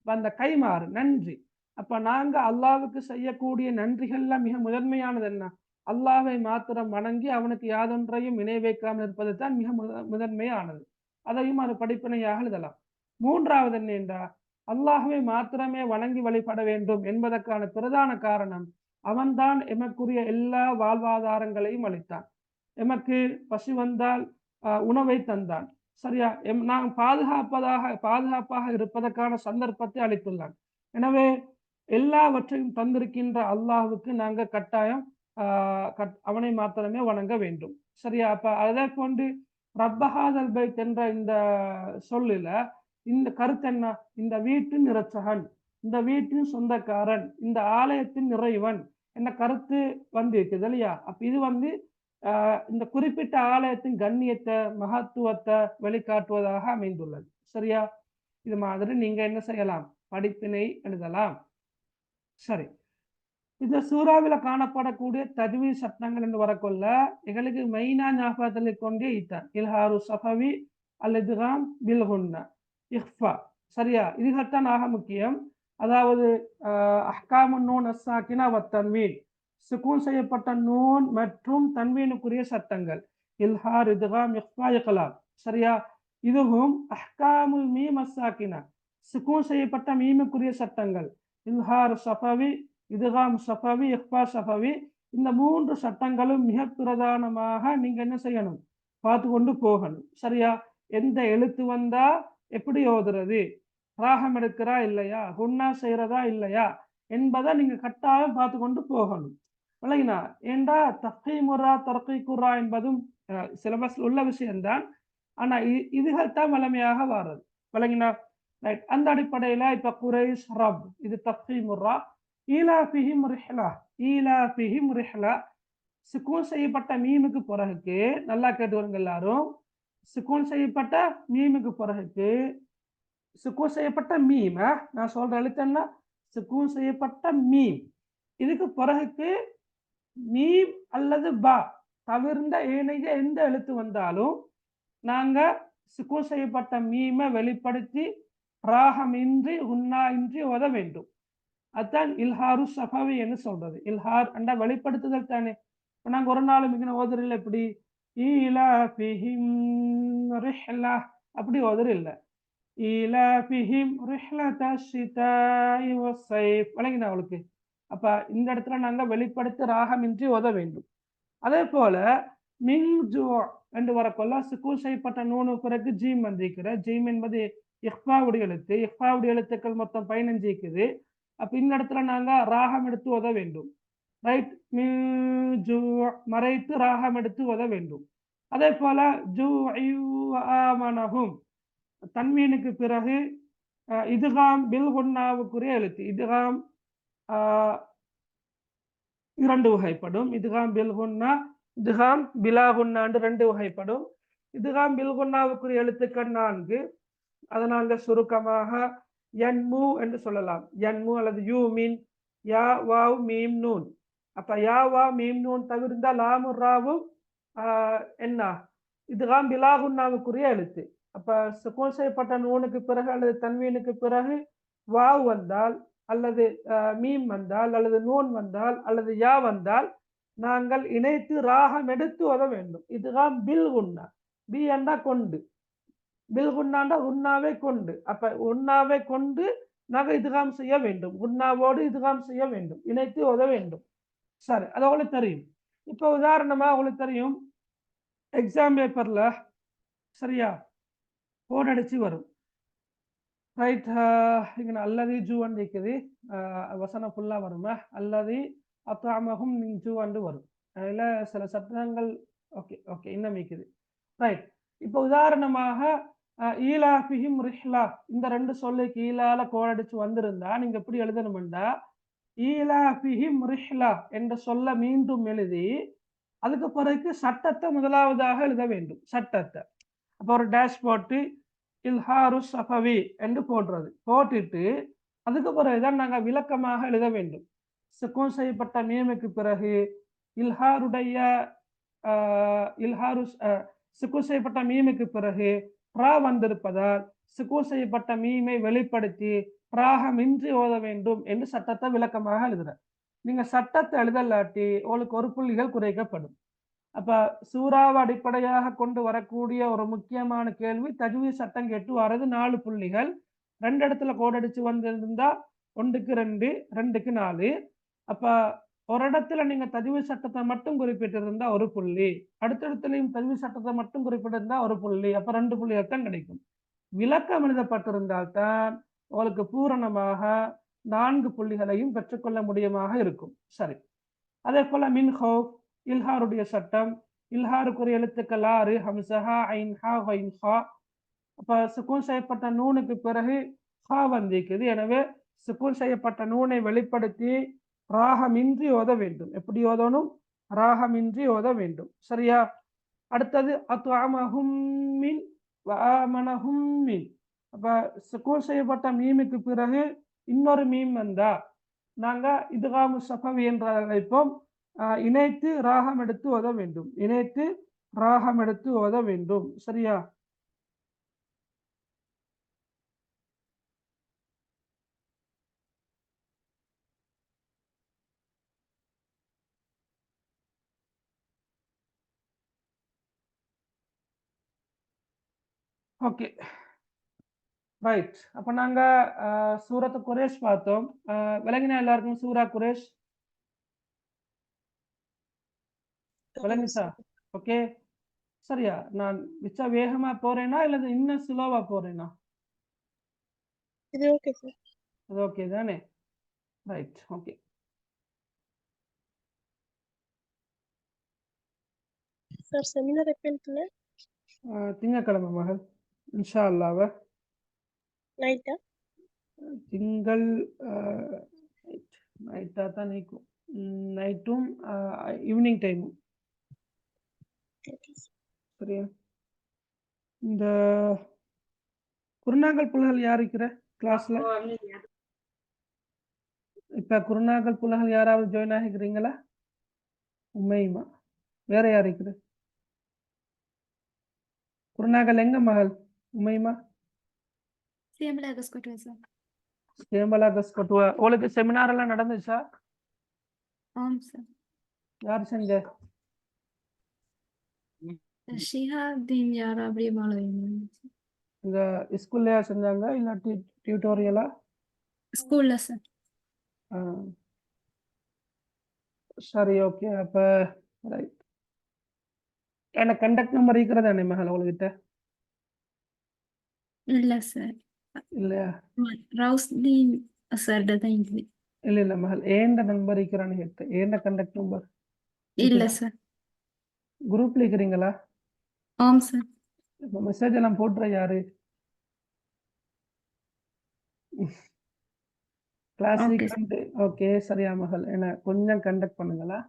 அந்த கைமாறு நன்றி. அப்ப நாங்க அல்லாஹ்வுக்கு செய்யக்கூடிய நன்றிகள்ல மிக முதன்மையானது என்ன? அல்லாஹ்வை மாத்திரம் வணங்கி அவனுக்கு யாதொன்றையும் இணை வைக்காமல் இருப்பது தான் மிக முதன்மையானது. அதையும் அது படிப்பினையாக எழுதலாம். மூன்றாவது என்ன என்றா அல்லாஹ்வை மாத்திரமே வணங்கி வழிபட வேண்டும் என்பதற்கான பிரதான காரணம் அவன்தான் எமக்குரிய எல்லா வாழ்வாதாரங்களையும் அளித்தான். எமக்கு பசி வந்தால் உணவை தந்தான். சரியா? நாம் பாதுகாப்பாக இருப்பதற்கான சந்தர்ப்பத்தை அளித்துள்ளான். எனவே எல்லாவற்றையும் தந்திருக்கின்ற அல்லாஹ்வுக்கு நாங்க கட்டாயம் அவனை மாத்திரமே வணங்க வேண்டும். சரியா? அப்ப அதை கொண்டு ரப்பஹாதல் பைத் என்ற இந்த சொல்லில இந்த கருத்து என்ன? இந்த வீட்டின் இரட்சகன், இந்த வீட்டின் சொந்தக்காரன், இந்த ஆலயத்தின் இறைவன் என்ற கருத்து இருக்குது இல்லையா? அப்ப இது இந்த குறிப்பிட்ட ஆலயத்தின் கண்ணியத்தை மகத்துவத்தை வெளிக்காட்டுவதாக அமைந்துள்ளது. சரியா? இது மாதிரி நீங்க என்ன செய்யலாம்? படிப்பினை எழுதலாம். சரி, இந்த சூறாவில காணப்படக்கூடிய தஜ்வீ சட்டங்கள் என்று வரக்கொள்ள எங்களுக்கு மெயினா ஞாபகத்தில் கொண்டே இத்தான் இல்ஹாரு சஃபவி அல்லதுகாம் பில்ஹுன்னா இஹ்ஃபா. சரியா? இதுகத்தான் ஆக முக்கியம். அதாவது அஹ்காமுன் நூன் அஸ்ஸாக்கினா வத்தன்வீன், சுக்கூன் செய்யப்பட்ட நூன் மற்றும் தன்வீனுக்குரிய சட்டங்கள் இல்ஹார், இத்காம், இஹ்ஃபா, இக்லாப். சரியா? இதுவும் அஹ்காமுல் மீம் அஸ்ஸாக்கினா, சுக்கூன் செய்யப்பட்ட மீமுக்குரிய சட்டங்கள் இல்ஹார் சஃபவி, இத்காம் சஃபவி, இஹ்ஃபா சஃபவி. இந்த மூன்று சட்டங்களும் மிக பிரதானமாக நீங்க என்ன செய்யணும்? பார்த்து கொண்டு போகணும். சரியா? எந்த எழுத்து வந்தா எப்படி ஓதுறது, ராகம் எடுக்கிறா இல்லையா, குன்னா செய்யறதா இல்லையா என்பதை நீங்க கட்டாயம் பார்த்து கொண்டு போகணும். விளங்கினா? ஏண்டா தஃகீமுரா தர்கீகுரா என்பதும் சிலபஸ் உள்ள விஷயம்தான். ஆனா இதுகள் தான் வலிமையாக வர்றது. விளங்கினா? ரைட். அந்த அடிப்படையில இப்ப குரைஷ் ரப் இது தஃகீமுரா, ஈலாஃபிஹிம் ரிஹ்லா, ஈலாஃபிஹிம் ரிஹ்லா சுக்கூன் செய்யப்பட்ட மீமுக்கு பிறகு நல்லா கேட்டுவருங்க எல்லாரும். சுக்கூன் செய்யப்பட்ட மீமுக்கு பிறகு சுக்கூன் செய்யப்பட்ட மீம், நான் சொல்ற எழுத்து என்ன? சுக்கூன் செய்யப்பட்ட மீம். இதுக்கு பிறகு மீம் அல்லது பா தவிர்ந்த ஏனைய எந்த எழுத்து வந்தாலும் நாங்க சுக்கூன் செய்யப்பட்ட மீமை வெளிப்படுத்தி ராகமின்றி உன்னா இன்றி ஓத வேண்டும். அதுதான் இல்ஹாரு சஃபவி என்று சொல்றது. இல்ஹார் அண்டா வெளிப்படுத்துதல் தானே. இப்போ நாங்கள் ஒரு நாள் மிக ஓதுறில் எப்படி ஈலாஃபிஹிம் ரிஹ்லா அப்படி ஓதுற இல்லை. ஈலாஃபிஹிம் ரிஹ்லத ஷிதாஇ வஸ்ஸைஃப். வழங்கினா அவளுக்கு? அப்ப இந்த இடத்துல நாங்க வெளிப்படுத்தி ராகமின்றி ஓத வேண்டும். அதே போல மின் ஜூ என்று வரக்கொள்ள சுக்கூன் செய்யப்பட்ட நூனு பிறகு ஜீம் வந்திருக்கிற. ஜீம் என்பது இஹ்ஃபாவுடைய எழுத்து. இஹ்ஃபாவுடைய எழுத்துக்கள் மொத்தம் 15 இருக்குது. அப்ப இந்த இடத்துல நாங்க ராகம் எடுத்து ஓத வேண்டும். ரைட். மறைத்து ராகம் எடுத்து ஓத வேண்டும். அதே போல ஜூமனஹும் தன்வீனுக்கு பிறகு இதுகாம் பில் குன்னாவுக்குரிய எழுத்து. இதுகாம் 2 வகைப்படும். இதுகாம் பில் குன்னா, இதுகாம் பிலா குன்னாண்டு 2 வகைப்படும். இதுகாம் பில் குன்னாவுக்குரிய எழுத்துக்கள் 4. அதை நாங்க சுருக்கமாக யன்மு என்று சொல்லலாம். யன்மு அல்லது you mean, yeah wow meme noon. அப்ப யா வா மீம் நூன் தவிர்ந்த லாமு ராவும் என்ன? இதுகாம் பிலா குன்னாவுக்குரிய எழுத்து. அப்ப சுக்கூன் செய்யப்பட்ட நூனுக்கு பிறகு அல்லது தன்வீனுக்கு பிறகு வாவ் வந்தால் அல்லது மீம் வந்தால் அல்லது நூன் வந்தால் அல்லது யா வந்தால் நாங்கள் இணைத்து ராகம் எடுத்து ஓத வேண்டும். இதுதான் பில் குன்னா. பி என்றா கொண்டு, பில் குன்னாண்டா உன்னாவை கொண்டு. அப்ப உன்னாவை கொண்டு நாங்கள் இதுகாம் செய்ய வேண்டும். உன்னாவோடு இதுகாம் செய்ய வேண்டும், இணைத்து ஓத வேண்டும். சரி, அது உங்களுக்கு தெரியும். இப்போ உதாரணமா உங்களுக்கு தெரியும் எக்ஸாம் பேப்பர்ல சரியா போன் அடிச்சு வரும். ரைட். இங்க அல்லது ஜூ அண்டு இருக்குது. வசனம் ஃபுல்லா வருமா? அல்லது அத்தாமகும் ஜூ அண்டு வரும். அதுல சில சட்டங்கள் ஓகே ஓகே இன்னும் மிக்குது ரைட். இப்போ உதாரணமாக ஈலாஃபிஹிம் ரிஹ்லா இந்த ரெண்டு சொல்லுக்கு ஈலால கோடடிச்சு வந்திருந்தா நீங்க எப்படி எழுதணும்டா ஈலாஃபிஹிம் ரிஹ்லா என்ற சொல்ல மீண்டும் எழுதி அதுக்கு பிறகு சட்டத்தை முதலாவதாக எழுத வேண்டும். சட்டத்தை அப்போ ஒரு டேஷ் போட்டு இல்ஹாரு சஃபவி என்று போடுறது போட்டுட்டு அதுக்கு பிறகுதான் நாங்கள் விளக்கமாக எழுத வேண்டும். சுக்கூன் செய்யப்பட்ட மீமுக்கு பிறகு இல்ஹாருடைய இல்ஹாரு சுக்கூன் செய்யப்பட்ட மீமுக்கு பிறகு ரா வந்திருப்பதால் சுக்கூன் செய்யப்பட்ட மீமை வெளிப்படுத்தி ராகமின்றி ஓத வேண்டும் என்று சட்டத்தை விளக்கமாக எழுதுற. நீங்க சட்டத்தை எழுதலாட்டி உங்களுக்கு ஒரு புள்ளிகள் குறைக்கப்படும். அப்ப சூறாவை அடிப்படையாக கொண்டு வரக்கூடிய ஒரு முக்கியமான கேள்வி தஜ்வீத் சட்டம் கேட்டு வர்றது 4 புள்ளிகள். 2 இடத்துல கோடடிச்சு வந்திருந்தா 1க்கு 2 2க்கு 4. அப்ப ஒரு இடத்துல நீங்க தஜ்வீத் சட்டத்தை மட்டும் குறிப்பிட்டிருந்தா 1 புள்ளி, அடுத்த இடத்துலையும் தஜ்வீத் சட்டத்தை மட்டும் குறிப்பிட்டிருந்தா 1 புள்ளி, அப்ப 2 புள்ளிகள் தான் கிடைக்கும். விளக்கம் எழுதப்பட்டிருந்தால் தான் உங்களுக்கு பூரணமாக 4 புள்ளிகளையும் பெற்றுக்கொள்ள முடியுமாக இருக்கும். சரி, அதே போல மின் ஹவுஃப் இல்ஹாருடைய சட்டம். இல்ஹாருக்குரிய எழுத்துக்கள் 6 ஹம்சஹா ஐன் ஹா ஹைன் ஹா. அப்ப சுக்கூன் செய்யப்பட்ட நூனுக்கு பிறகு ஹா வந்திருக்குது. எனவே சுக்கூன் செய்யப்பட்ட நூனை வெளிப்படுத்தி ராகமின்றி ஓத வேண்டும். எப்படி ஓதணும்? ராகமின்றி ஓத வேண்டும். சரியா? அடுத்தது அத்அமஹும் மின் வஆமனஹும் மின். அப்ப சுக்கூன் செய்யப்பட்ட மீமுக்கு பிறகு இன்னொரு மீம் வந்தா நாங்க இத்காமு ஸஃபவி என்ற அழைப்போம். இணைத்து ராகம் எடுத்து ஓத வேண்டும். இணைத்து ராகம் எடுத்து ஓத வேண்டும். சரியா? Okay right. அப்ப நாங்க சூரத்து குரேஷ் பார்த்தோம். விளங்கினா எல்லாருக்கும் சூரா குரேஷ் விளங்குச்சா? ஓகே சரியா? நான் மிச்ச வேகமா போறேனா இல்ல இன்னும் ஸ்லோவா போறேனா? இது ஓகே சார். அது ஓகே தானே? Right okay. சார் செமினார் எப்ப இருக்குல்ல? திங்கட்கிழமை மகள் இன்ஷா அல்லாஹ். நைட்டா? திங்கள் நைட்டா தான் நீக்கும். நைட்டும் ஈவினிங் டைமும். சரியா? இந்த குருநாகல் புலகள் யார் இருக்கிற கிளாஸ்ல? இப்ப குருநாகல் புலகள் யாராவது ஜாயின் ஆகிக்கிறீங்களா? உமைமா. வேற யார் இருக்குது? குருநாகல் எங்க மகள் உமைமா? சேம்பலா கஸ்கோட்டுவா சார். சேம்பலா கஸ்கோட்டுவா. உங்களுக்கு செமினார் எல்லாம் நடந்துச்சா? ஆம் சார். யார் செஞ்ச? ஷிஹாப்தீன் யாரா அப்படியே மாலவீங்க. இந்த ஸ்கூல்லையா செஞ்சாங்க இல்லாட்டி டியூட்டோரியலா? ஸ்கூல்ல சார். சரி ஓகே. அப்ப ரைட். எனக்கு கண்டக்ட் நம்பர் இருக்கிறதானே மகள் உங்ககிட்ட? இல்ல சார். இல்லையா? ரவுஸ்தீன் சார்ட தான் இல்லை. இல்ல இல்ல மகள் ஏண்ட நம்பர் இருக்கிறான்னு கேட்டேன். ஏண்ட கண்டக்ட் நம்பர் இல்ல சார். குரூப்ல இருக்கிறீங்களா? ஆம் சார். இப்போ மெசேஜ் எல்லாம் போட்டுற யாரு? கிளாஸ் ஓகே சரியா மகள்? என்ன கொஞ்சம் கண்டக்ட் பண்ணுங்களா?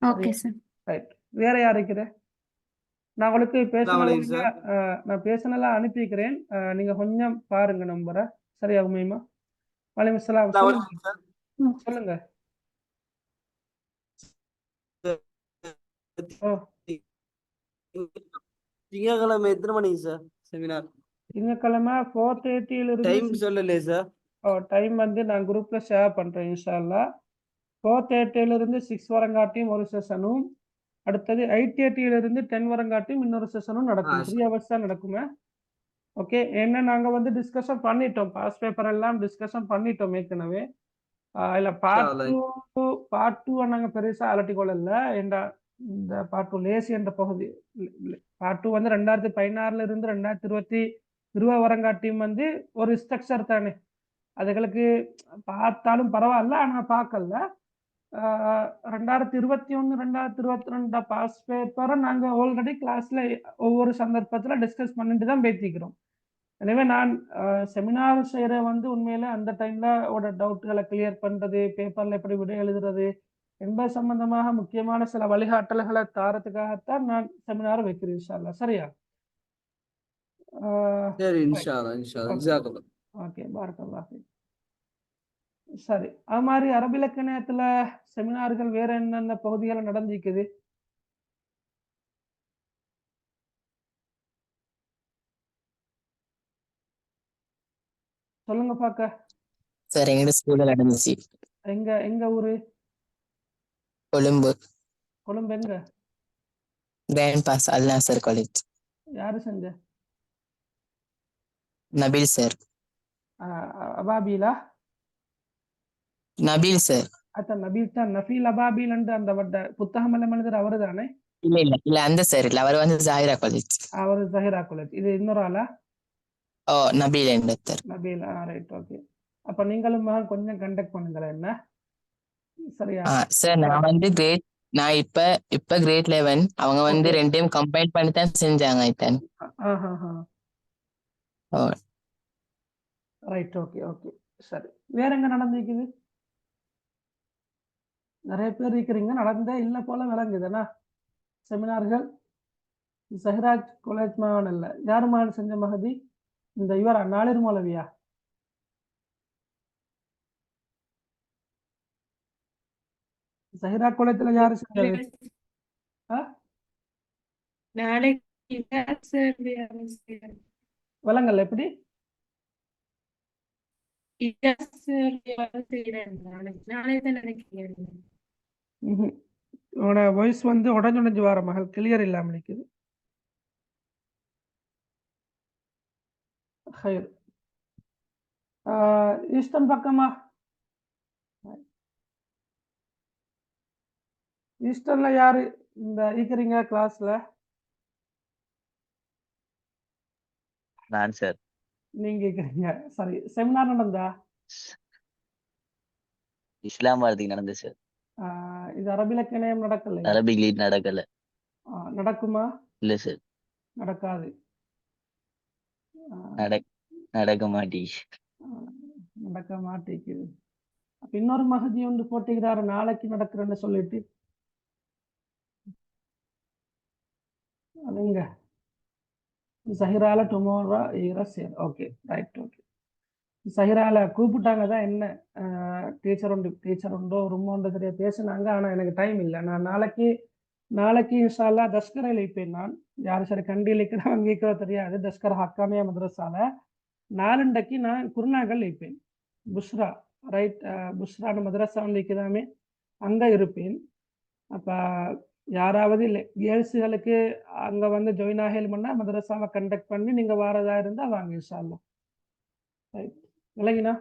Okay sir. ரைட். வேற யார் இருக்கிற? நான் உங்களுக்கு நான் பேசினலாம் அனுப்பிக்கிறேன். நீங்க கொஞ்சம் பாருங்க நம்பரை. சரியா உமைமா? வலைக்கும் சலாம். சொல்லுங்க. திங்கட்கிழமை எத்தனை மணிக்கு சார் செமினார்? திங்கட்கிழமை 4:30 டைம் சொல்லலையே சார். டைம் வந்து நான் குரூப்ல ஷேர் பண்றேன் இன்ஷா அல்லாஹ். 4:30 இருந்து 6 வரங்காட்டியும் ஒரு செஷனும், அடுத்தது 8:30 இருந்து 10 வரங்காட்டியும் இன்னொரு செஷனும் நடக்கும். 3 hours தான் நடக்குமே. ஓகே. என்ன நாங்க வந்து டிஸ்கஷன் பண்ணிட்டோம். பாஸ் பேப்பர் எல்லாம் டிஸ்கஷன் பண்ணிட்டோம் ஏற்கனவே. இல்ல பார்ட் 2 நாங்க பெருசா அலட்டிக்கொள்ளல. இந்த பார்ட் 2 லேசி என்ற பகுதி. பார்ட் 2 வந்து 2016 இருந்து 2020 வரங்காட்டியும் வந்து ஒரு ஸ்ட்ரக்சர் தானே. அதுகளுக்கு பார்த்தாலும் பரவாயில்ல, ஆனா பார்க்கல. 2021 2022 பாஸ் பேப்பரை நாங்கள் ஆல்ரெடி கிளாஸ்ல ஒவ்வொரு சந்தர்ப்பத்தில் டிஸ்கஸ் பண்ணிட்டு தான் பேசிக்கிறோம். எனவே நான் செமினார் செய்கிற வந்து உண்மையில அந்த டைம்ல டவுட்டுகளை கிளியர் பண்றது, பேப்பர்ல எப்படி விடை எழுதுறது என்பது சம்பந்தமாக முக்கியமான சில வழிகாட்டல்களை தாரத்துக்காகத்தான் நான் செமினார் வைக்கிறேன் இன்ஷா அல்லாஹ். சரியா? சரி இன்ஷா அல்லாஹ் இன்ஷா அல்லாஹ். ஜஸாக்கல்லாஹ். Okay, பாரக்கல்லாஹ் peak. சரி, அது மாதிரி அரபிலக்கணத்துல செமினார்கள் வேற என்னென்ன பகுதிகள் நடந்திருக்குது? சொல்லுங்க பாக்க. சார் எங்க ஸ்கூல்ல நடந்துச்சு. எங்க எங்க ஊரு? கொழும்பு கொழும்பு எங்க? கிராண்ட் பாஸ் அல் நாசர் காலேஜ். யாரு செஞ்ச? நபீல் சார். அபாபீலா? நபீல் சார். அத்த நபீல் தான். நஃபீல் அபாபீல் அந்த புத்தகம் எல்லாம் எழுதுற அவரு தானே? இல்ல அந்த சார் இல்ல, அவர் வந்து ஜாகிரா காலேஜ். அவரு ஜஹீரா காலேஜ். இது இன்னொரு ஆளா? ஓ Nabeel sir. Nabeel. Right, okay. அப்ப நீங்களும் கொஞ்சம் கண்டக்ட் பண்ணுங்களேன் என்ன, சரியா? சார் நான் வந்து நான் இப்ப கிரேட் 11. அவங்க வந்து Okay. ரெண்டையும் கம்பைன் பண்ணி தான் செஞ்சாங்க ஐட்டன். ஓ ரைட், ஓகே ஓகே. சரி, வேற எங்க நடந்திருக்குது? நிறைய பேர் இருக்கிறீங்க, நடந்தே இல்ல போல விளங்குதுண்ணா செமினார்கள். சஹ்ராஜ் காலேஜ் மாகாணம் இல்ல, யார் மாகாணம் செஞ்ச மகதி? இந்த இவரா நாளிர் மௌலவியா? சஹ்ரா காலேஜ்ல யாரு செஞ்சது? விளங்கல்ல எப்படி? உன்னோட வாய்ஸ் வந்து உடஞ்சு வர மகள், கிளியர் இல்லாம நிக்குது. ஹைர். ஈஸ்டர்ன் பக்கமா? ஈஸ்டர்ன்ல யாரு இந்த இருக்கிறீங்க கிளாஸ்ல? நான் சார். நீங்க இருக்கிறீங்க. சரி, செமினார் நடந்தா? இஸ்லாமாபாத்துக்கு நடந்து சார். இது அரபிலக்கணம் நடக்கல? அரபிக் லீட் நடக்கல. நடக்குமா? இல்ல சார், நடக்காது. நடக்க மாட்டீ. நடக்க மாட்டேங்குது. அப்ப இன்னொரு மகதி ஒன்று போட்டுக்கிறாரு, நாளைக்கு நடக்கிறேன்னு சொல்லிட்டு. அதுங்க சஹிரால டுமாரோ சரி, ஓகே ரைட், ஓகே. சஹிரால கூப்பிட்டாங்க தான், என்ன டீச்சர் உண்டோ ரூமோண்டோ சரியா பேசினாங்க. ஆனா எனக்கு டைம் இல்லை. நான் நாளைக்கு இன்ஷா அல்லாஹ் தஸ்கரையில் இருப்பேன். நான் யாரு சரி கண்டியில் இருக்கிற தெரியாது. தஸ்கர் ஹக்காமியா மதரசால நாலண்டைக்கு நான் குருநாகல் இருப்பேன். புஷ்ரா, ரைட், புஷ்ரான மதரசா வந்து இருக்குதாமே, அங்க இருப்பேன். அப்ப யாராவது கேர்ள்ஸுகளுக்கு அங்க வந்து ஜாயின் ஆகலும்னா மதரசாவை கண்டக்ட் பண்ணி நீங்க வாரதா இருந்தா வாங்க இன்ஷா அல்லாஹ். ரைட், விளங்கினா?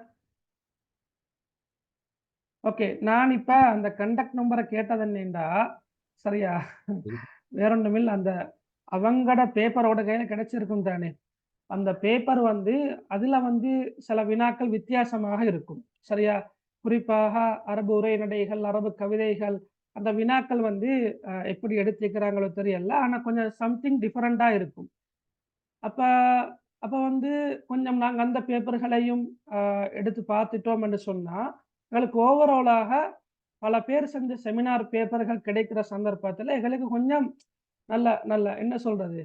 ஓகே. நான் இப்ப அந்த கண்டக்ட் நம்பரை கேட்டது என்னண்டா, சரியா, வேற ஒண்ணுமில்ல, அந்த அவங்கட பேப்பரோட கையில கிடைச்சிருக்கும் தானே, அந்த பேப்பர் வந்து அதுல வந்து சில வினாக்கள் வித்தியாசமாக இருக்கும். சரியா? குறிப்பாக அரபு உரைநடைகள், அரபு கவிதைகள், அந்த வினாக்கள் வந்து எப்படி எடுத்துக்கிறாங்களோ தெரியல. ஆனா கொஞ்சம் சம்திங் டிஃபரெண்டா இருக்கும். அப்ப அப்ப வந்து கொஞ்சம் நாங்க அந்த பேப்பர்களையும் எடுத்து பார்த்துட்டோம் என்று சொன்னா, எங்களுக்கு ஓவராலாக பல பேர் செஞ்ச செமினார் பேப்பர்கள் கிடைக்கிற சந்தர்ப்பத்துல எங்களுக்கு கொஞ்சம் நல்ல நல்ல என்ன சொல்றது,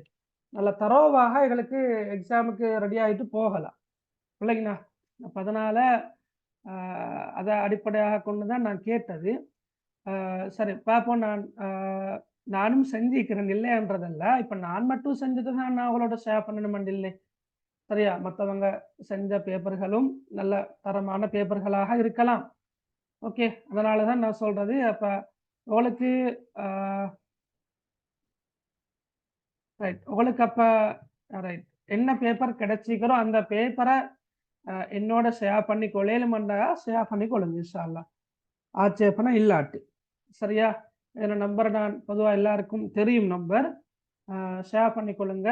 நல்ல தரோவாக எங்களுக்கு எக்ஸாமுக்கு ரெடி ஆகிட்டு போகலாம். இல்லைங்கண்ணா? அப்ப அதனால அதை அடிப்படையாக கொண்டு தான் நான் கேட்டது. சரி பார்ப்போம். நானும் செஞ்சிருக்கிறேன் இல்லைன்றதல்ல. இப்ப நான் மட்டும் செஞ்சது தான் நான் அவங்களோட ஷேர் பண்ணணும் இல்லை. சரியா? மற்றவங்க செஞ்ச பேப்பர்களும் நல்ல தரமான பேப்பர்களாக இருக்கலாம். ஓகே, அதனாலதான் நான் சொல்றது. அப்ப உங்களுக்கு உங்களுக்கு அப்ப ரைட் என்ன பேப்பர் கிடைச்சிக்கிறோ அந்த பேப்பரை என்னோட ஷேர் பண்ணி கொள்ளையிலுமண்டா ஷேர் பண்ணி கொள்ளுங்க இன்ஷா அல்லாஹ். ஆட்சேபனை இல்லாட்டு. சரியா? என்னோட நம்பர் நான் பொதுவாக எல்லாருக்கும் தெரியும் நம்பர். ஷேர் பண்ணி கொள்ளுங்க.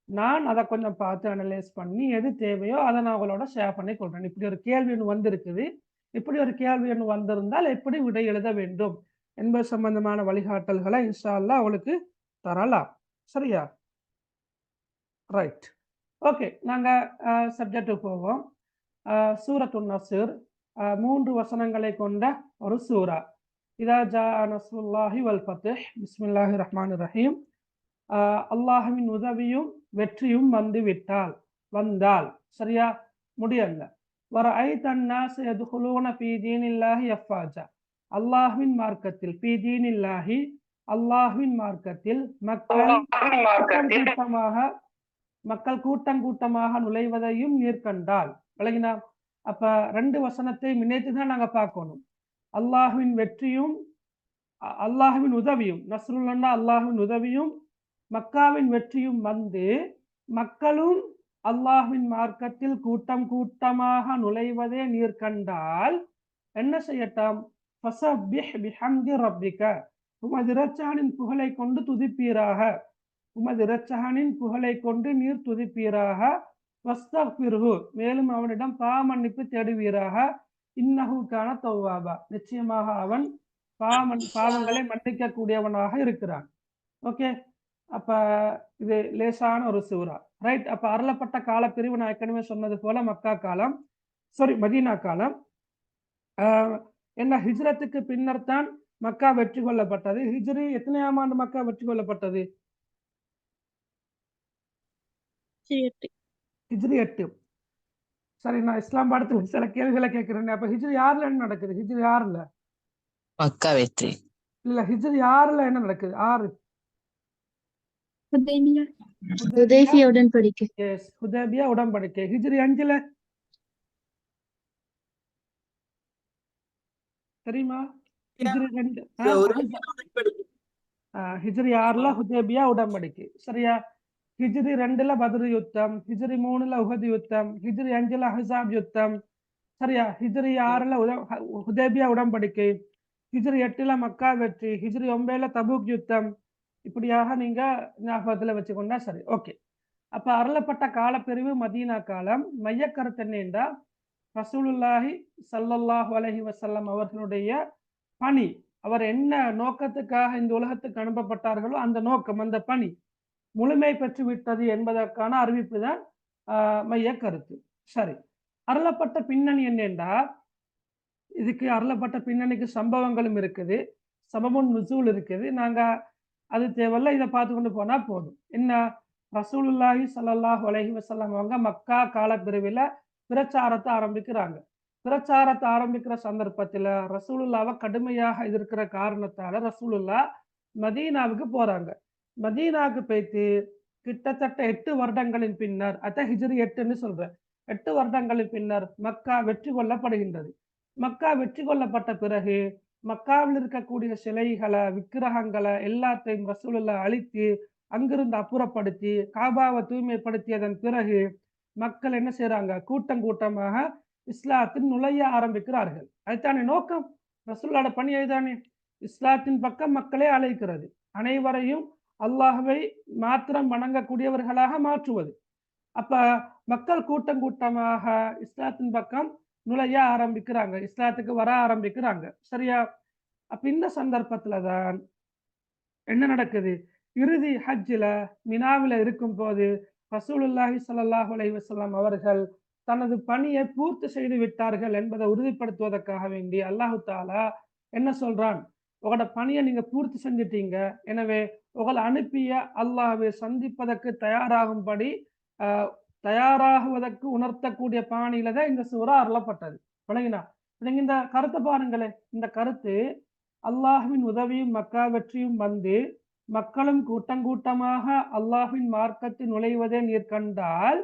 நான் அதை கொஞ்சம் பார்த்து அனலைஸ் பண்ணி எது தேவையோ அதை நான் உங்களோட ஷேர் பண்ணி கொள்றேன். இப்படி ஒரு கேள்வி ஒன்று வந்திருக்குது, இப்படி ஒரு கேள்வி ஒன்று வந்திருந்தால் எப்படி விடை எழுத வேண்டும் என்பது சம்பந்தமான வழிகாட்டல்களை இன்ஷா அல்லாஹ் அவளுக்கு தரலாம். சரியா? ரைட். ஓகே, நாங்கள் சப்ஜெக்டுக்கு போவோம். சூரத்துன் நஸ்ர் 3 வசனங்களை கொண்ட ஒரு சூரா. இதா ஜா நஸ்ருல்லாஹி வல் ஃபத்ஹ் பிஸ்மில்லாஹிர் ரஹ்மானிர் ரஹீம். அல்லாஹ்வின் உதவியும் வெற்றியும் வந்தால் சரியா? முடியல. வரஐத அன்னாஸ யதுகுலூன ஃபீ தீனில்லாஹி அஃவாஜா. அல்லாஹ்வின் மார்க்கத்தில் ஃபீ தீனில்லாஹி அல்லாஹ்வின் மார்க்கத்தில் மக்கள் கூட்டம் கூட்டமாக நுழைவதையும் நீர்கண்டால். விளங்கினா? அப்ப 2 வசனத்தை முன்னேற்றி தான் நாங்க பார்க்கணும். அல்லாஹ்வின் வெற்றியும் அல்லாஹ்வின் உதவியும், நஸ்ருல்லா அல்லாஹ்வின் உதவியும் மக்காவின் வெற்றியும் வந்து மக்களும் அல்லாஹ்வின் மார்க்கத்தில் கூட்டம் கூட்டமாக நுழைவதே நீர் கண்டால் என்ன செய்யட்டும்? ஃபஸப்பிஹ் பிஹம்தி ரப்பிக. உமது இரட்சகனின் புகழை கொண்டு துதிப்பீராக. உமது இரட்சகனின் புகழை கொண்டு நீர் துதிப்பீராக. வஸ்தக்ஃபிர்ஹு, மேலும் அவனிடம் பாவமன்னிப்பு தேடுவீராக. இன்னஹு கான தவ்வாபா, நிச்சயமாக அவன் பாவங்களை மன்னிக்க கூடியவனாக இருக்கிறான். ஓகே, அப்ப இது லேசான ஒரு சூரா. ரைட். அப்ப அருளப்பட்ட காலப்பிரிவு நான் ஏற்கனவே சொன்னது போல மதீனா காலம். என்ன, ஹிஜ்ரத்துக்கு பின்னர் தான் மக்கா வெற்றி கொள்ளப்பட்டது. ஹிஜ்ரி எத்தனையாம் ஆண்டு மக்கா வெற்றி கொள்ளப்பட்டது? ஹிஜ்ரி 8. சரி, நான் இஸ்லாம் பாடத்துல சில கேள்விகளை கேட்கிறேன். அப்ப ஹிஜ்ரி 6ல என்ன நடக்குது? ஹிஜ்ரி 6ல மக்கா வெற்றி இல்ல, ஹிஜ்ரி 6ல என்ன நடக்குது? 6 ஹுதைபியா உடன்படிக்கை. எஸ், ஹுதைபியா உடன்படிக்கை. ஹிஜ்ரி 5ல தெரியுமா? ஹிஜ்ரி 2 ஹிஜ்ரி 6ல ஹுதைபியா உடன்படிக்கை. சரியா? ஹிஜ்ரி 2ல பத்ர் யுத்தம், ஹிஜ்ரி 3ல உஹது யுத்தம், ஹிஜ்ரி 5ல அஹ்ஸாப் யுத்தம். சரியா? ஹிஜ்ரி 6ல ஹுதைபியா உடன்படிக்கை, ஹிஜ்ரி 8ல மக்கா வெற்றி, ஹிஜ்ரி 9ல தபூக் யுத்தம். இப்படியாக நீங்க ஞாபகத்துல வச்சுக்கொண்டா சரி. ஓகே, அப்ப அருளப்பட்ட காலப்பிரிவு மதீனா காலம். மைய கருத்து என்னென்றா, ரசூலுல்லாஹி ஸல்லல்லாஹு அலைஹி வஸல்லம் அவர்களுடைய பணி, அவர் என்ன நோக்கத்துக்காக இந்த உலகத்துக்கு அனுப்பப்பட்டார்களோ அந்த நோக்கம், அந்த பணி முழுமை பெற்று விட்டது என்பதற்கான அறிவிப்பு தான் மைய கருத்து. சரி, அருளப்பட்ட பின்னணி என்னென்றா, இதுக்கு அருளப்பட்ட பின்னணிக்கு சம்பவங்களும் இருக்குது, சபபுன் நுசூல் இருக்குது. நாங்க அது தேவையில்ல, இதை பார்த்து கொண்டு போனா போதும். என்ன, ரசூலுல்லாஹி ஸல்லல்லாஹு அலைஹி வஸல்லம் அவங்க மக்கா காலப்பிரிவில் பிரச்சாரத்தை ஆரம்பிக்கிறாங்க. பிரச்சாரத்தை ஆரம்பிக்கிற சந்தர்ப்பத்தில் ரசூலுல்லாவை கடுமையாக எதிர்க்கிற காரணத்தால ரசூலுல்லா மதீனாவுக்கு போறாங்க. மதீனாவுக்கு போய்த்து கிட்டத்தட்ட 8 வருடங்களின் பின்னர், அதான் ஹிஜ்ரி 8ன்னு சொல்றேன், 8 வருடங்களின் பின்னர் மக்கா வெற்றி கொள்ளப்படுகின்றது. மக்கா வெற்றி கொள்ளப்பட்ட பிறகு மக்காவில் இருக்கக்கூடிய சிலைகளை, விக்கிரகங்களை எல்லாத்தையும் ரசூலுல்லாஹ் அழித்து அங்கிருந்து அப்புறப்படுத்தி காபாவை தூய்மைப்படுத்தியதன் பிறகு மக்கள் என்ன செய்யறாங்க? கூட்டம் கூட்டமாக இஸ்லாத்தின் நுழைய ஆரம்பிக்கிறார்கள். அதுதானே நோக்கம், ரசூலுல்லாஹ்வோட பணி அதுதானே. இஸ்லாத்தின் பக்கம் மக்களை அழைக்கிறது, அனைவரையும் அல்லாஹ்வை மாத்திரம் வணங்கக்கூடியவர்களாக மாற்றுவது. அப்ப மக்கள் கூட்டம் கூட்டமாக இஸ்லாத்தின் பக்கம் நுழைய ஆரம்பிக்கிறாங்க, இஸ்லாத்துக்கு வர ஆரம்பிக்கிறாங்க. சரியா? அப்ப இந்த சந்தர்ப்பத்துல தான் என்ன நடக்குது? இறுதி ஹஜ்ஜில் மினாவில் இருக்கும் போது ரசூலுல்லாஹி ஸல்லல்லாஹு அலைஹி வஸல்லம் அவர்கள் தனது பணியை பூர்த்தி செய்து விட்டார்கள் என்பதை உறுதிப்படுத்துவதற்காக வேண்டி அல்லாஹு தாலா என்ன சொல்றான்? உங்களோட பணியை நீங்க பூர்த்தி செஞ்சிட்டீங்க, எனவே உங்களை அனுப்பிய அல்லாஹ்வை சந்திப்பதற்கு தயாராகுவதற்கு உணர்த்தக்கூடிய பாணியில தான் இந்த சூரா அருளப்பட்டது. விளங்கினா? இந்த கருத்தை பாருங்களேன். இந்த கருத்து, அல்லாஹ்வின் உதவியும் மக்கா வெற்றியும் வந்து மக்களும் கூட்டம் கூட்டமாக அல்லாஹ்வின் மார்க்கத்தில் நுழைவதே நீர் கண்டால்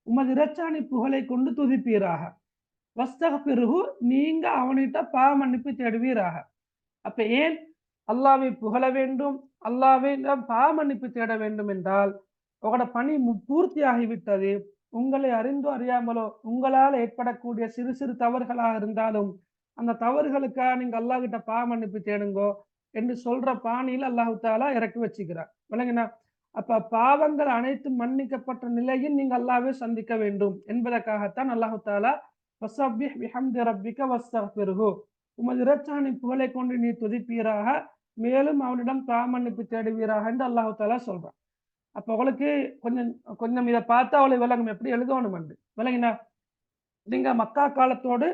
உமது இரட்சகனி புகழை கொண்டு துதிப்பீராக. வஸ்தக்ஃபிர்ஹு, நீங்க அவனிட்ட பாவ மன்னிப்பு தேடுவீராக. அப்ப ஏன் அல்லாஹ்வை புகழ வேண்டும், அல்லாஹ்வை பாவ மன்னிப்பு தேட வேண்டும் என்றால், உங்களோட பணி பூர்த்தி ஆகிவிட்டது. உங்களை அறிந்தோ அறியாமலோ உங்களால் ஏற்படக்கூடிய சிறு சிறு தவறுகளாக இருந்தாலும் அந்த தவறுகளுக்காக நீங்க அல்லாஹ் கிட்ட பாவ மன்னிப்பு தேடுங்கோ என்று சொல்ற பாணியில் அல்லாஹு தாலா இறக்கி வச்சுக்கிறார். விளங்கினா? அப்ப பாவங்கள் அனைத்தும் மன்னிக்கப்பட்ட நிலையில் நீங்க அல்லாஹ்வை சந்திக்க வேண்டும் என்பதற்காகத்தான் அல்லாஹு தாலா ஃபஸப்பிஹ் பிஹம்தி ரப்பிக வஸ்தக்ஃபிர்ஹு, உமது இரட்சகனின் புகழை கொண்டு நீ துதிப்பீராக, மேலும் அவனிடம் பாவமன்னிப்பு தேடுவீராக என்று அல்லாஹ் தஆலா சொல்றான். அப்ப உங்களுக்கு கொஞ்சம் கொஞ்சம் இதை பார்த்தா அவளை விளங்கும் எப்படி எழுதணும் என்று விளங்கினா. நீங்க மக்கா காலத்தோடு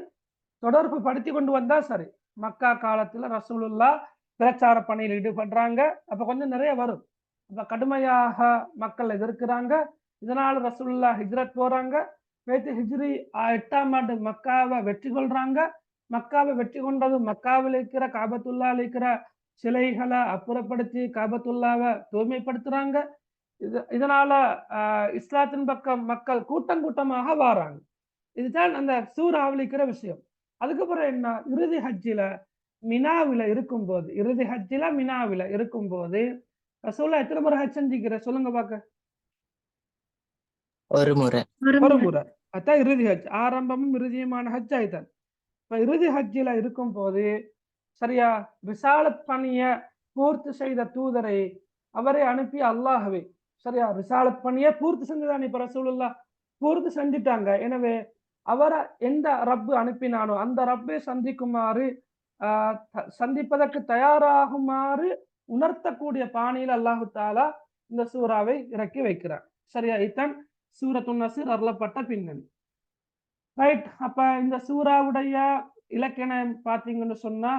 தொடர்பு படுத்தி கொண்டு வந்தா சரி. மக்கா காலத்துல ரசூலுல்லாஹ் பிரச்சார பணியில் ஈடுபடுறாங்க. அப்ப கொஞ்சம் நிறைய வரும். அப்ப கடுமையாக மக்கள் எதிர்க்கிறாங்க. இதனால ரசூலுல்லாஹ் ஹிஜ்ரத் போறாங்க. ஹிஜ்ரி 8ஆம் ஆண்டு மக்காவை வெற்றி கொள்றாங்க. மக்காவை வெற்றி கொண்டதும் மக்காவில் இருக்கிற காபத்துல்லாஹ்ல இருக்கிற சிலைகளை அப்புறப்படுத்தி காபத்துல்லாவை தூய்மைப்படுத்துறாங்க. இதனால இஸ்லாத்தின் பக்கம் மக்கள் கூட்டம் கூட்டமாக வாராங்க. இதுதான் அந்த சூறாவில் இருக்கிற விஷயம். அதுக்கப்புறம் என்ன, இறுதி ஹஜ்ஜில மினாவில இருக்கும்போது, இறுதி ஹஜ்ஜில மினாவில இருக்கும்போது ரசூலுல்லாஹ் எத்தனை முறை ஹஜ் செஞ்சிக்கிற சொல்லுங்க பாக்க? ஒரு முறை. ஒரு முறை. அதான் இறுதி ஹஜ். ஆரம்பமும் இறுதியுமான ஹஜ் ஆயிட்டான். இப்ப இறுதி ஹஜ்ஜில இருக்கும் போது சரியா ரிசாலத் பணிய பூர்த்தி செய்த தூதரை அவரை அனுப்பி அல்லாஹ்வே சரியா ரிசாலத் பணிய பூர்த்தி செஞ்சுதான் இப்ப ரசூலுல்லாஹ் பூர்த்தி செஞ்சுட்டாங்க. எனவே அவரை எந்த ரப்பு அனுப்பினானோ அந்த ரப்பை சந்திக்குமாறு சந்திப்பதற்கு தயாராகுமாறு உணர்த்தக்கூடிய பாணியில் அல்லாஹு தாலா இந்த சூறாவை இறக்கி வைக்கிறார். சரியா, இதுதான் சூரத்துன் நஸ்ர் அருளப்பட்ட பின்னணி. ரைட். அப்ப இந்த சூறாவுடைய இலக்கணம் பார்த்தீங்கன்னு சொன்னா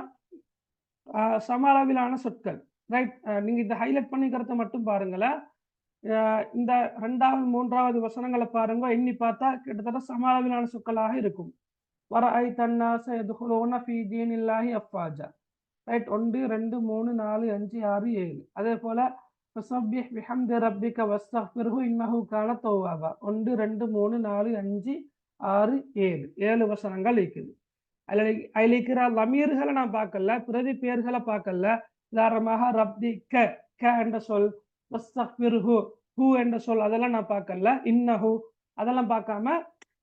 சம அளவிலான சொற்கள். ரைட். நீங்க இந்த ஹைலைட் பண்ணிக்கிறத மட்டும் பாருங்களேன். இந்த 2வது 3வது வசனங்களை பாருங்க, எண்ணி பார்த்தா கிட்டத்தட்ட சம அளவிலான சொற்களாக இருக்கும். வரஐத அன்னாஸ யதுகுலூன ஃபீ தீனில்லாஹி அஃவாஜா. ரைட். 1 2 3 4 5 6 7. அதே போல ஃபஸப்பிஹ் பிஹம்தி ரப்பிக வஸ்தக்ஃபிர்ஹு இன்னஹு கான தவ்வாபா. 1 2 3 4 5 6 7 7 வசனங்கள் இருக்குது. அதில் இருக்கிற லமீர்களை நான் பார்க்கல, பிரதி பெயர்களை பார்க்கல. உதாரணமாக ரப்தி க என்ற சொல், வஸ்தக்ஃபிர்ஹு ஹு என்ற சொல், அதெல்லாம் நான் பார்க்கல. இன்னஹு அதெல்லாம் பார்க்காம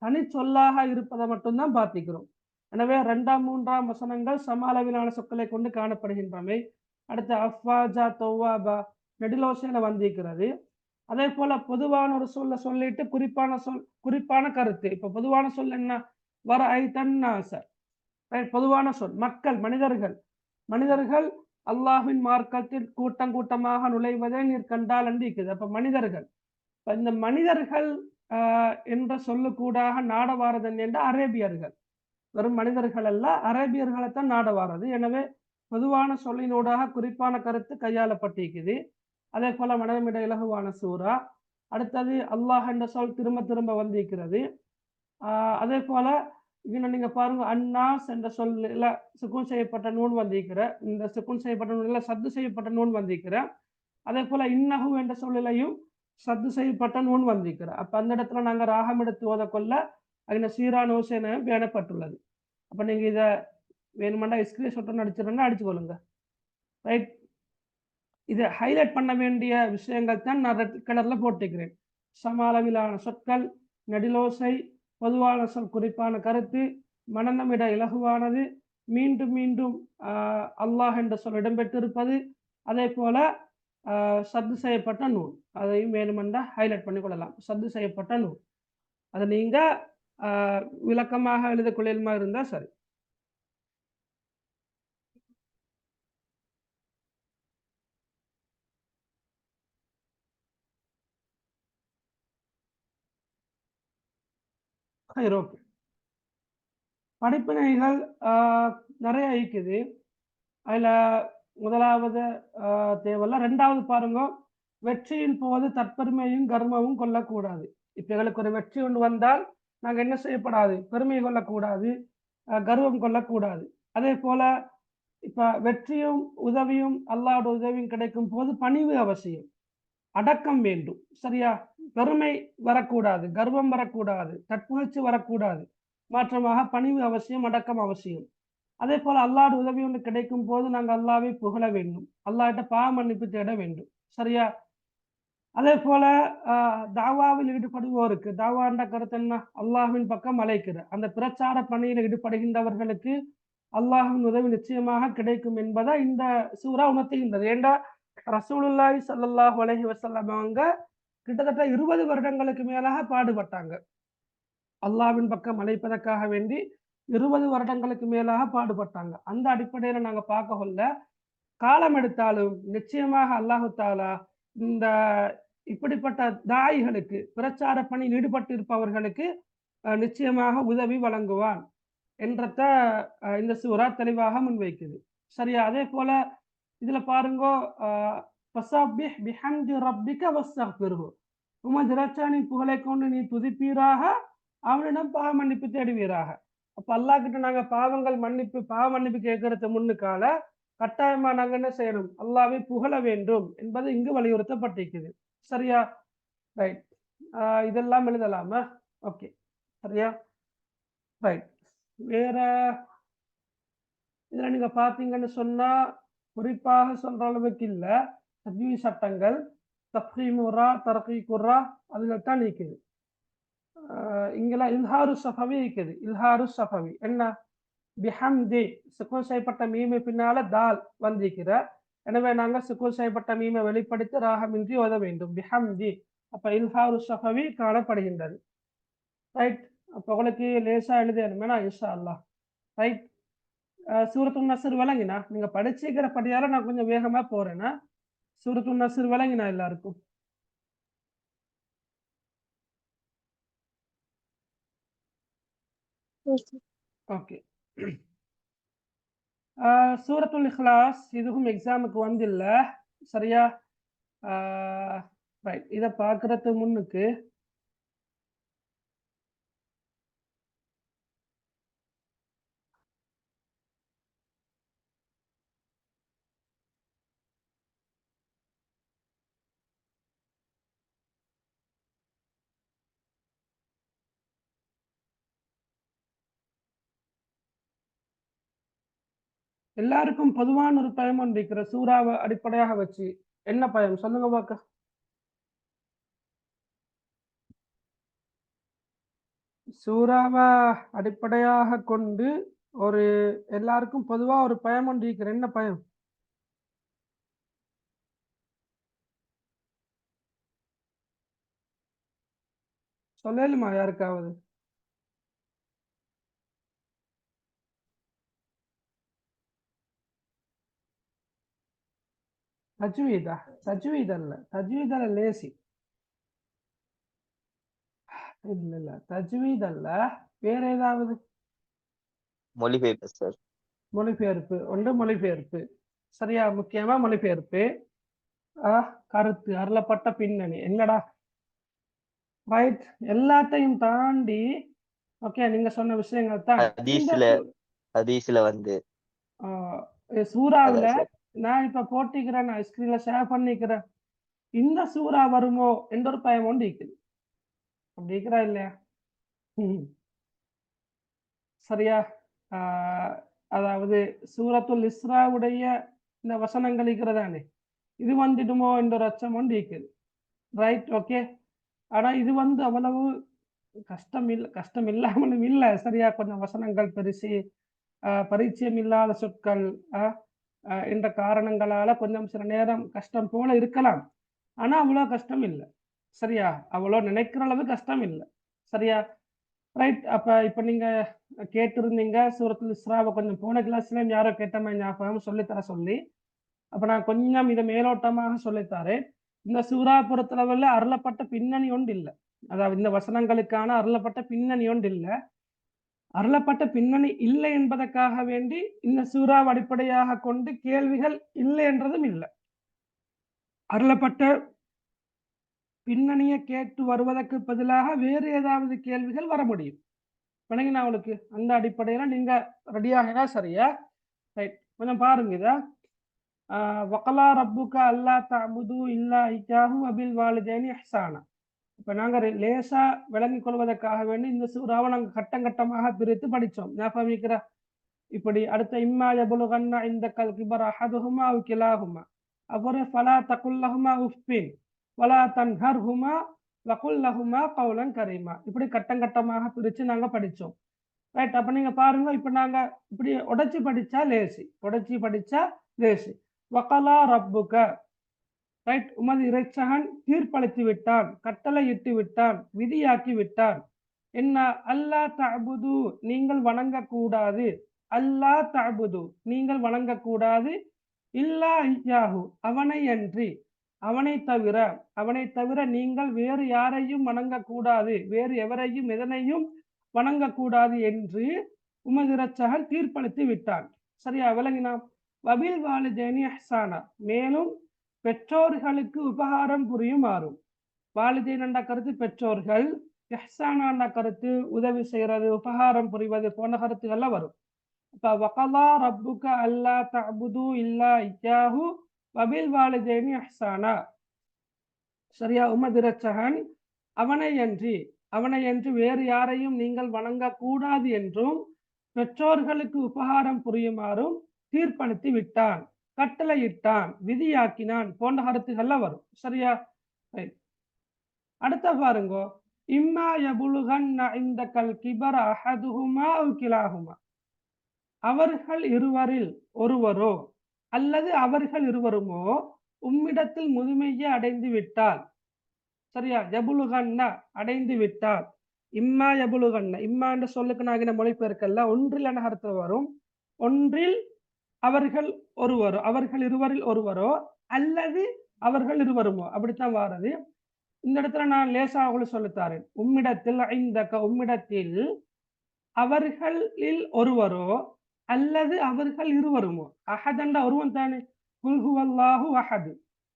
தனி சொல்லாக இருப்பதை மட்டும்தான் பார்த்திக்கிறோம். எனவே 2ஆம் 3ஆம் வசனங்கள் சம அளவிலான சொற்களை கொண்டு காணப்படுகின்றமை. அடுத்து அஃவாஜா தவ்வாபா நெடிலோசையில வந்திருக்கிறது. அதே போல பொதுவான ஒரு சொல்ல சொல்லிட்டு குறிப்பான கருத்து. இப்ப பொதுவான சொல் என்ன, வரஐத அன்னாஸ. பொதுவான சொல் மக்கள், மனிதர்கள் அல்லாஹ்வின் மார்க்கத்தில் கூட்டம் கூட்டமாக நுழைவதை நீர் கண்டால் என்று இருக்குது. அப்ப மனிதர்கள், இந்த மனிதர்கள் என்ற சொல்லுக்கூடாக நாட வாரது என்ற அரேபியர்கள், வெறும் மனிதர்கள் அல்ல அரேபியர்களைத்தான் நாட வாரது. எனவே பொதுவான சொல்லினூடாக குறிப்பான கருத்து கையாளப்பட்டிருக்குது. அதே போல மனமிட இலகுவான சூறா. அடுத்தது அல்லாஹ் என்ற சொல் திரும்ப திரும்ப வந்திருக்கிறது. அதே போல இன்னும் நீங்க பாருங்க, அன்னாஸ் என்ற சொல்ல சுக்குன் செய்யப்பட்ட நூன் வந்திருக்கிற, இந்த சுக்குன் செய்யப்பட்ட நூன்ல சத்து செய்யப்பட்ட நூன் வந்திருக்கிற. அதே போல இன்னஹு என்ற சொல்லிலையும் சத்து செய்யப்பட்ட நூன் வந்திருக்கிற. அப்ப அந்த இடத்துல நாங்க ராகம் எடுத்து ஓத கொள்ள அதில் சீரான ஓசைன்னு பேணப்பட்டுள்ளது. அப்ப நீங்க இதை வேணுமெண்டா ஸ்கிரீன்ஷாட் அடிச்சிருந்தா அடிச்சு கொள்ளுங்க. ரைட். இதை ஹைலைட் பண்ண வேண்டிய விஷயங்கள் தான் நான் ரெட் கலர்ல போட்டுக்கிறேன். சம அளவிலான சொற்கள், நெடிலோசை, பொதுவான சொல் குறிப்பான கருத்து, மனநமிட இலகுவானது, மீண்டும் மீண்டும் அல்லாஹ் என்ற சொல் இடம்பெற்றிருப்பது, அதே போல சத்து செய்யப்பட்ட நூல், அதையும் வேணுமென்றா ஹைலைட் பண்ணி கொள்ளலாம். சத்து செய்யப்பட்ட நூல் அதை நீங்க விளக்கமாக எழுத கொள்ளையுமா இருந்தா சரி. ஓகே. படிப்பினைகள் நிறைய இருக்குது. அதுல முதலாவது தேவையில்ல. 2வது பாருங்க, வெற்றியின் போது தற்பெருமையும் கர்வமும் கொள்ளக்கூடாது. இப்ப எங்களுக்கு ஒரு வெற்றி ஒன்று வந்தால் நாங்க என்ன செய்யப்படாது, பெருமை கொள்ளக்கூடாது, கர்வம் கொள்ளக்கூடாது. அதே போல இப்ப வெற்றியும் உதவியும் அல்லாஹ்வுடைய உதவியும் கிடைக்கும் போது பணிவு அவசியம், அடக்கம் வேண்டும். சரியா, பெருமை வரக்கூடாது, கர்வம் வரக்கூடாது, தற்புகழ்ச்சி வரக்கூடாது. மாற்றமாக பணிவு அவசியம், அடக்கம் அவசியம். அதே போல அல்லாஹ்வுடைய உதவி ஒன்று கிடைக்கும் போது நாங்கள் அல்லாஹ்வை புகழ வேண்டும், அல்லாஹ்கிட்ட பாவ மன்னிப்பு தேட வேண்டும். சரியா. அதே போல தாவாவில் ஈடுபடுவோருக்கு, தாவாண்ட கருத்து என்ன, அல்லாஹ்வின் பக்கம் அழைக்கிற அந்த பிரச்சார பணியில் ஈடுபடுகின்றவர்களுக்கு அல்லாஹ்வின் உதவி நிச்சயமாக கிடைக்கும் என்பதை இந்த சூரா உணர்த்துகின்றது. ஏண்டா ரசூலுல்லாஹி ஸல்லல்லாஹு அலைஹி வஸல்லம் அவங்க கிட்டத்தட்ட 20 வருடங்களுக்கு மேலாக பாடுபட்டாங்க. அல்லாவின் பக்கம் அழைப்பதற்காக வேண்டி 20 வருடங்களுக்கு மேலாக பாடுபட்டாங்க. அந்த அடிப்படையில நாங்க பார்க்க கொள்ள காலம் எடுத்தாலும் நிச்சயமாக அல்லாஹு தாலா இந்த இப்படிப்பட்ட தாயிகளுக்கு பிரச்சார பணியில் ஈடுபட்டு இருப்பவர்களுக்கு நிச்சயமாக உதவி வழங்குவான் என்றத இந்த சூரா தெளிவாக முன்வைக்குது. சரியா? அதே போல இதுல பாருங்கோ, ஃபஸப்பிஹ் பிஹம்தி ரப்பிக வஸ்தக்ஃபிர்ஹு, உமது இறைவனின் புகழை கொண்டு நீ துதிப்பீராக, அவனிடம் பாவ மன்னிப்பு தேடுவீராக. அப்ப அல்லாஹ் கிட்ட நாங்க பாவ மன்னிப்பு கேட்கறது முன்னுக்கால கட்டாயமா நாங்க என்ன செய்யணும்? அல்லாஹ்வை புகழ வேண்டும் என்பது இங்கு வலியுறுத்தப்பட்டிருக்குது. சரியா? ரைட். இதெல்லாம் எழுதலாமா? ஓகே, சரியா? ரைட். வேற இதுல நீங்க பாத்தீங்கன்னு சொன்னா குறிப்பாக சொல்ற அளவுக்கு இல்ல. தஜ்வீத் சட்டங்கள் தஃப்ஹீமுரா தர்கீகுரா அதுகள் தான் இருக்குது. இங்கெல்லாம் இல்ஹாரு ஸஃபவி இருக்குது. இல்ஹாரு ஸஃபவி என்ன? பிஹம்தி, சுக்கூன் செய்யப்பட்ட மீமை பின்னால தால் வந்திருக்கிற, எனவே நாங்க சுக்கூன் செய்யப்பட்ட மீமை வெளிப்படுத்தி ராகமின்றி ஓத வேண்டும். பிஹம்தி. அப்ப இல்ஹாரு ஸஃபவி காணப்படுகின்றது. ரைட். அப்ப உங்களுக்கு லேசா எழுதணுமேனா இன்ஷா அல்லாஹ். ரைட். சூரத்துன் நஸ்ர் விளங்கினா? நீங்க படிச்சுக்கிற படியால நான் கொஞ்சம் வேகமா போறேன்னா. சூரத்துன் நஸ்ர் விளங்கினா எல்லாருக்கும்? ஓகே. சூரத்துல் இக்லாஸ் இதுவும் எக்ஸாமுக்கு வந்தில்ல. சரியா? ரைட். இதை பார்க்கறதுக்கு முன்னுக்கு எல்லாருக்கும் பொதுவான ஒரு பயம் ஒன்று இருக்கிற சூறாவை அடிப்படையாக வச்சு. என்ன பயம் சொல்லுங்க பார்க்க? சூறாவை அடிப்படையாக கொண்டு ஒரு எல்லாருக்கும் பொதுவா ஒரு பயம் ஒன்று இருக்கிற. என்ன பயம்? சொல்லலுமா யாருக்காவது? தஜ்வீதா? தஜ்வீத் அல்ல, தஜ்வீத் அல்ல, லேசி. இல்ல தஜ்வீத் அல்ல, வேற ஏதாவது மொழிபெயர்ப்பு சார். மொழிபெயர்ப்பு ஒன்று. மொழிபெயர்ப்பு சரியா? முக்கியமா மொழிபெயர்ப்பு. கருத்து, அருளப்பட்ட பின்னணி என்னடா? ரைட். எல்லாத்தையும் தாண்டி ஓகே நீங்க சொன்ன விஷயங்கள் தான் ஹதீஸ்ல வந்து சூறாவுல நான் இப்ப போட்டிக்கிறேன், நான் ஸ்கிரீன்ல ஷேர் பண்ணிக்கிறேன். இந்த சூறா வருமோ என்ற ஒரு பயம் ஒன்று இருக்குது. அப்படி இருக்கிறா இல்லையா? சரியா? அதாவது சூரத்துல் இஸ்ராவுடைய இந்த வசனங்கள் இருக்கிறதானே, இது வந்துடுமோ என்ற ஒரு அச்சம் ஒன்று இருக்குது. ரைட். ஓகே. ஆனா இது வந்து அவ்வளவு கஷ்டம் இல்லாமலும் இல்லை. சரியா? கொஞ்சம் வசனங்கள் பெருசி, பரிச்சயம் இல்லாத சொற்கள் என்ற காரணங்களால கொஞ்சம் சில நேரம் கஷ்டம் போல இருக்கலாம். ஆனா அவ்வளோ கஷ்டம் இல்லை. சரியா? அவ்வளோ நினைக்கிற அளவு கஷ்டம் இல்லை. சரியா? ரைட். அப்ப இப்ப நீங்க கேட்டிருந்தீங்க சூரத்துல் இஸ்ராவை கொஞ்சம் போன கிளாஸ்ல யாரோ கேட்டமா ஞாபகம் சொல்லித்தர சொல்லி. அப்ப நான் கொஞ்சம் இதை மேலோட்டமாக சொல்லித்தாரேன். இந்த சூறா பொறுத்தளவில் அருளப்பட்ட பின்னணி ஒன்று இல்லை. அதாவது இந்த வசனங்களுக்கான அருளப்பட்ட பின்னணி ஒன்று இல்லை. அருளப்பட்ட பின்னணி இல்லை என்பதற்காக வேண்டி இந்த சூறாவை அடிப்படையாக கொண்டு கேள்விகள் இல்லை என்றதும் இல்லை. அருளப்பட்ட பின்னணியை கேட்டு வருவதற்கு பதிலாக வேறு ஏதாவது கேள்விகள் வர முடியும். விளங்கினா அவளுக்கு? அந்த அடிப்படையில நீங்க ரெடியாகினா சரியா? ரைட். கொஞ்சம் பாருங்க இத. வகலா ரப்புக அல்லா தஅபுது இல்லா இய்யாஹு வபில் வாலிதைனி இஹ்சானா. இப்ப நாங்க லேசா விளங்கிக் கொள்வதற்காக வேண்டி இந்த சூறாவை நாங்க கட்டமாக பிரித்து படிச்சோம். ஞாபகம் இருக்கிறா? இப்படி அடுத்த இம்மா யபுலுகன்ன இந்தக்கல் கிபர அஹதுஹுமா அவ் கிலாஹுமா, அப்புறம் ஃபலா தகுல்லஹுமா உஃபின் வலா தன்ஹர்ஹுமா வகுல்லஹுமா கௌலன் கரீமா. இப்படி கட்டமாக பிரிச்சு நாங்க படிச்சோம். ரைட். அப்ப நீங்க பாருங்க, இப்ப நாங்க இப்படி உடைச்சு படிச்சா லேசி. வகலா ரப்புக. ரைட். உமது இறைச்சகன் தீர்ப்பளித்து விட்டான், கட்டளை இட்டு விட்டான், விதியாக்கி விட்டான் என்ன அல்லா தஅபுது நீங்கள் வணங்கக்கூடாது, அல்லா தஅபுது நீங்கள் வணங்கக்கூடாது, இல்லா இய்யாஹு அவனை அன்றி, அவனை தவிர நீங்கள் வேறு யாரையும் வணங்கக்கூடாது, வேறு எவரையும் எதனையும் வணங்கக்கூடாது என்று உமது இரட்சகர் தீர்ப்பளித்து விட்டான். சரியா விளங்கினா? வபில் வாலிதைனி இஹ்சானா மேலும் பெற்றோர்களுக்கு உபகாரம் புரியுமாறும். வாலிதைன் என்ற கருத்து பெற்றோர்கள், இஹ்சானா என்ற கருத்து உதவி செய்யறது, உபகாரம் புரிவது போன்ற கருத்துக்கள்ல வரும். இப்ப வகலா ரப்புக அல்லா தஅபுது இல்லா இய்யாஹு வபில் வாலிதைனி இஹ்சானா. சரியா உமது இரட்சகன் அவனை அன்றி வேறு யாரையும் நீங்கள் வணங்கக்கூடாது என்றும் பெற்றோர்களுக்கு உபகாரம் புரியுமாறும் தீர்ப்பளித்து விட்டான், கட்டளையிட்டான், விதியாக்கினான் போன்ற கருத்துக்கள்ல வரும். சரியா? அடுத்த பாருங்க, இம்மா யபுலுகன்ன இந்தகல் கிபர அஹதுஹுமா அவ் கிலாஹுமா. அவர்கள் இருவரில் ஒருவரோ அல்லது அவர்கள் இருவருமோ உம்மிடத்தில் முதுமையை அடைந்து விட்டால். சரியா? யபுலுகன்ன அடைந்து விட்டால். இம்மா யபுலுகன்ன, இம்மா என்ற சொல்லுக்கு நாகின மொழிபெயர்க்கல்ல ஒன்றில் என கருத்து வரும். ஒன்றில் அவர்கள் இருவரில் ஒருவரோ அல்லது அவர்கள் இருவருமோ, அப்படித்தான் வாரது. இந்த இடத்துல நான் லேசா உங்களுக்கு சொல்லித்தாரேன். உம்மிடத்தில் அவர்களில் ஒருவரோ அல்லது அவர்கள் இருவருமோ. அஹதண்டா ஒருவன் தானே. குல்ஹுவல்லாஹு அஹது,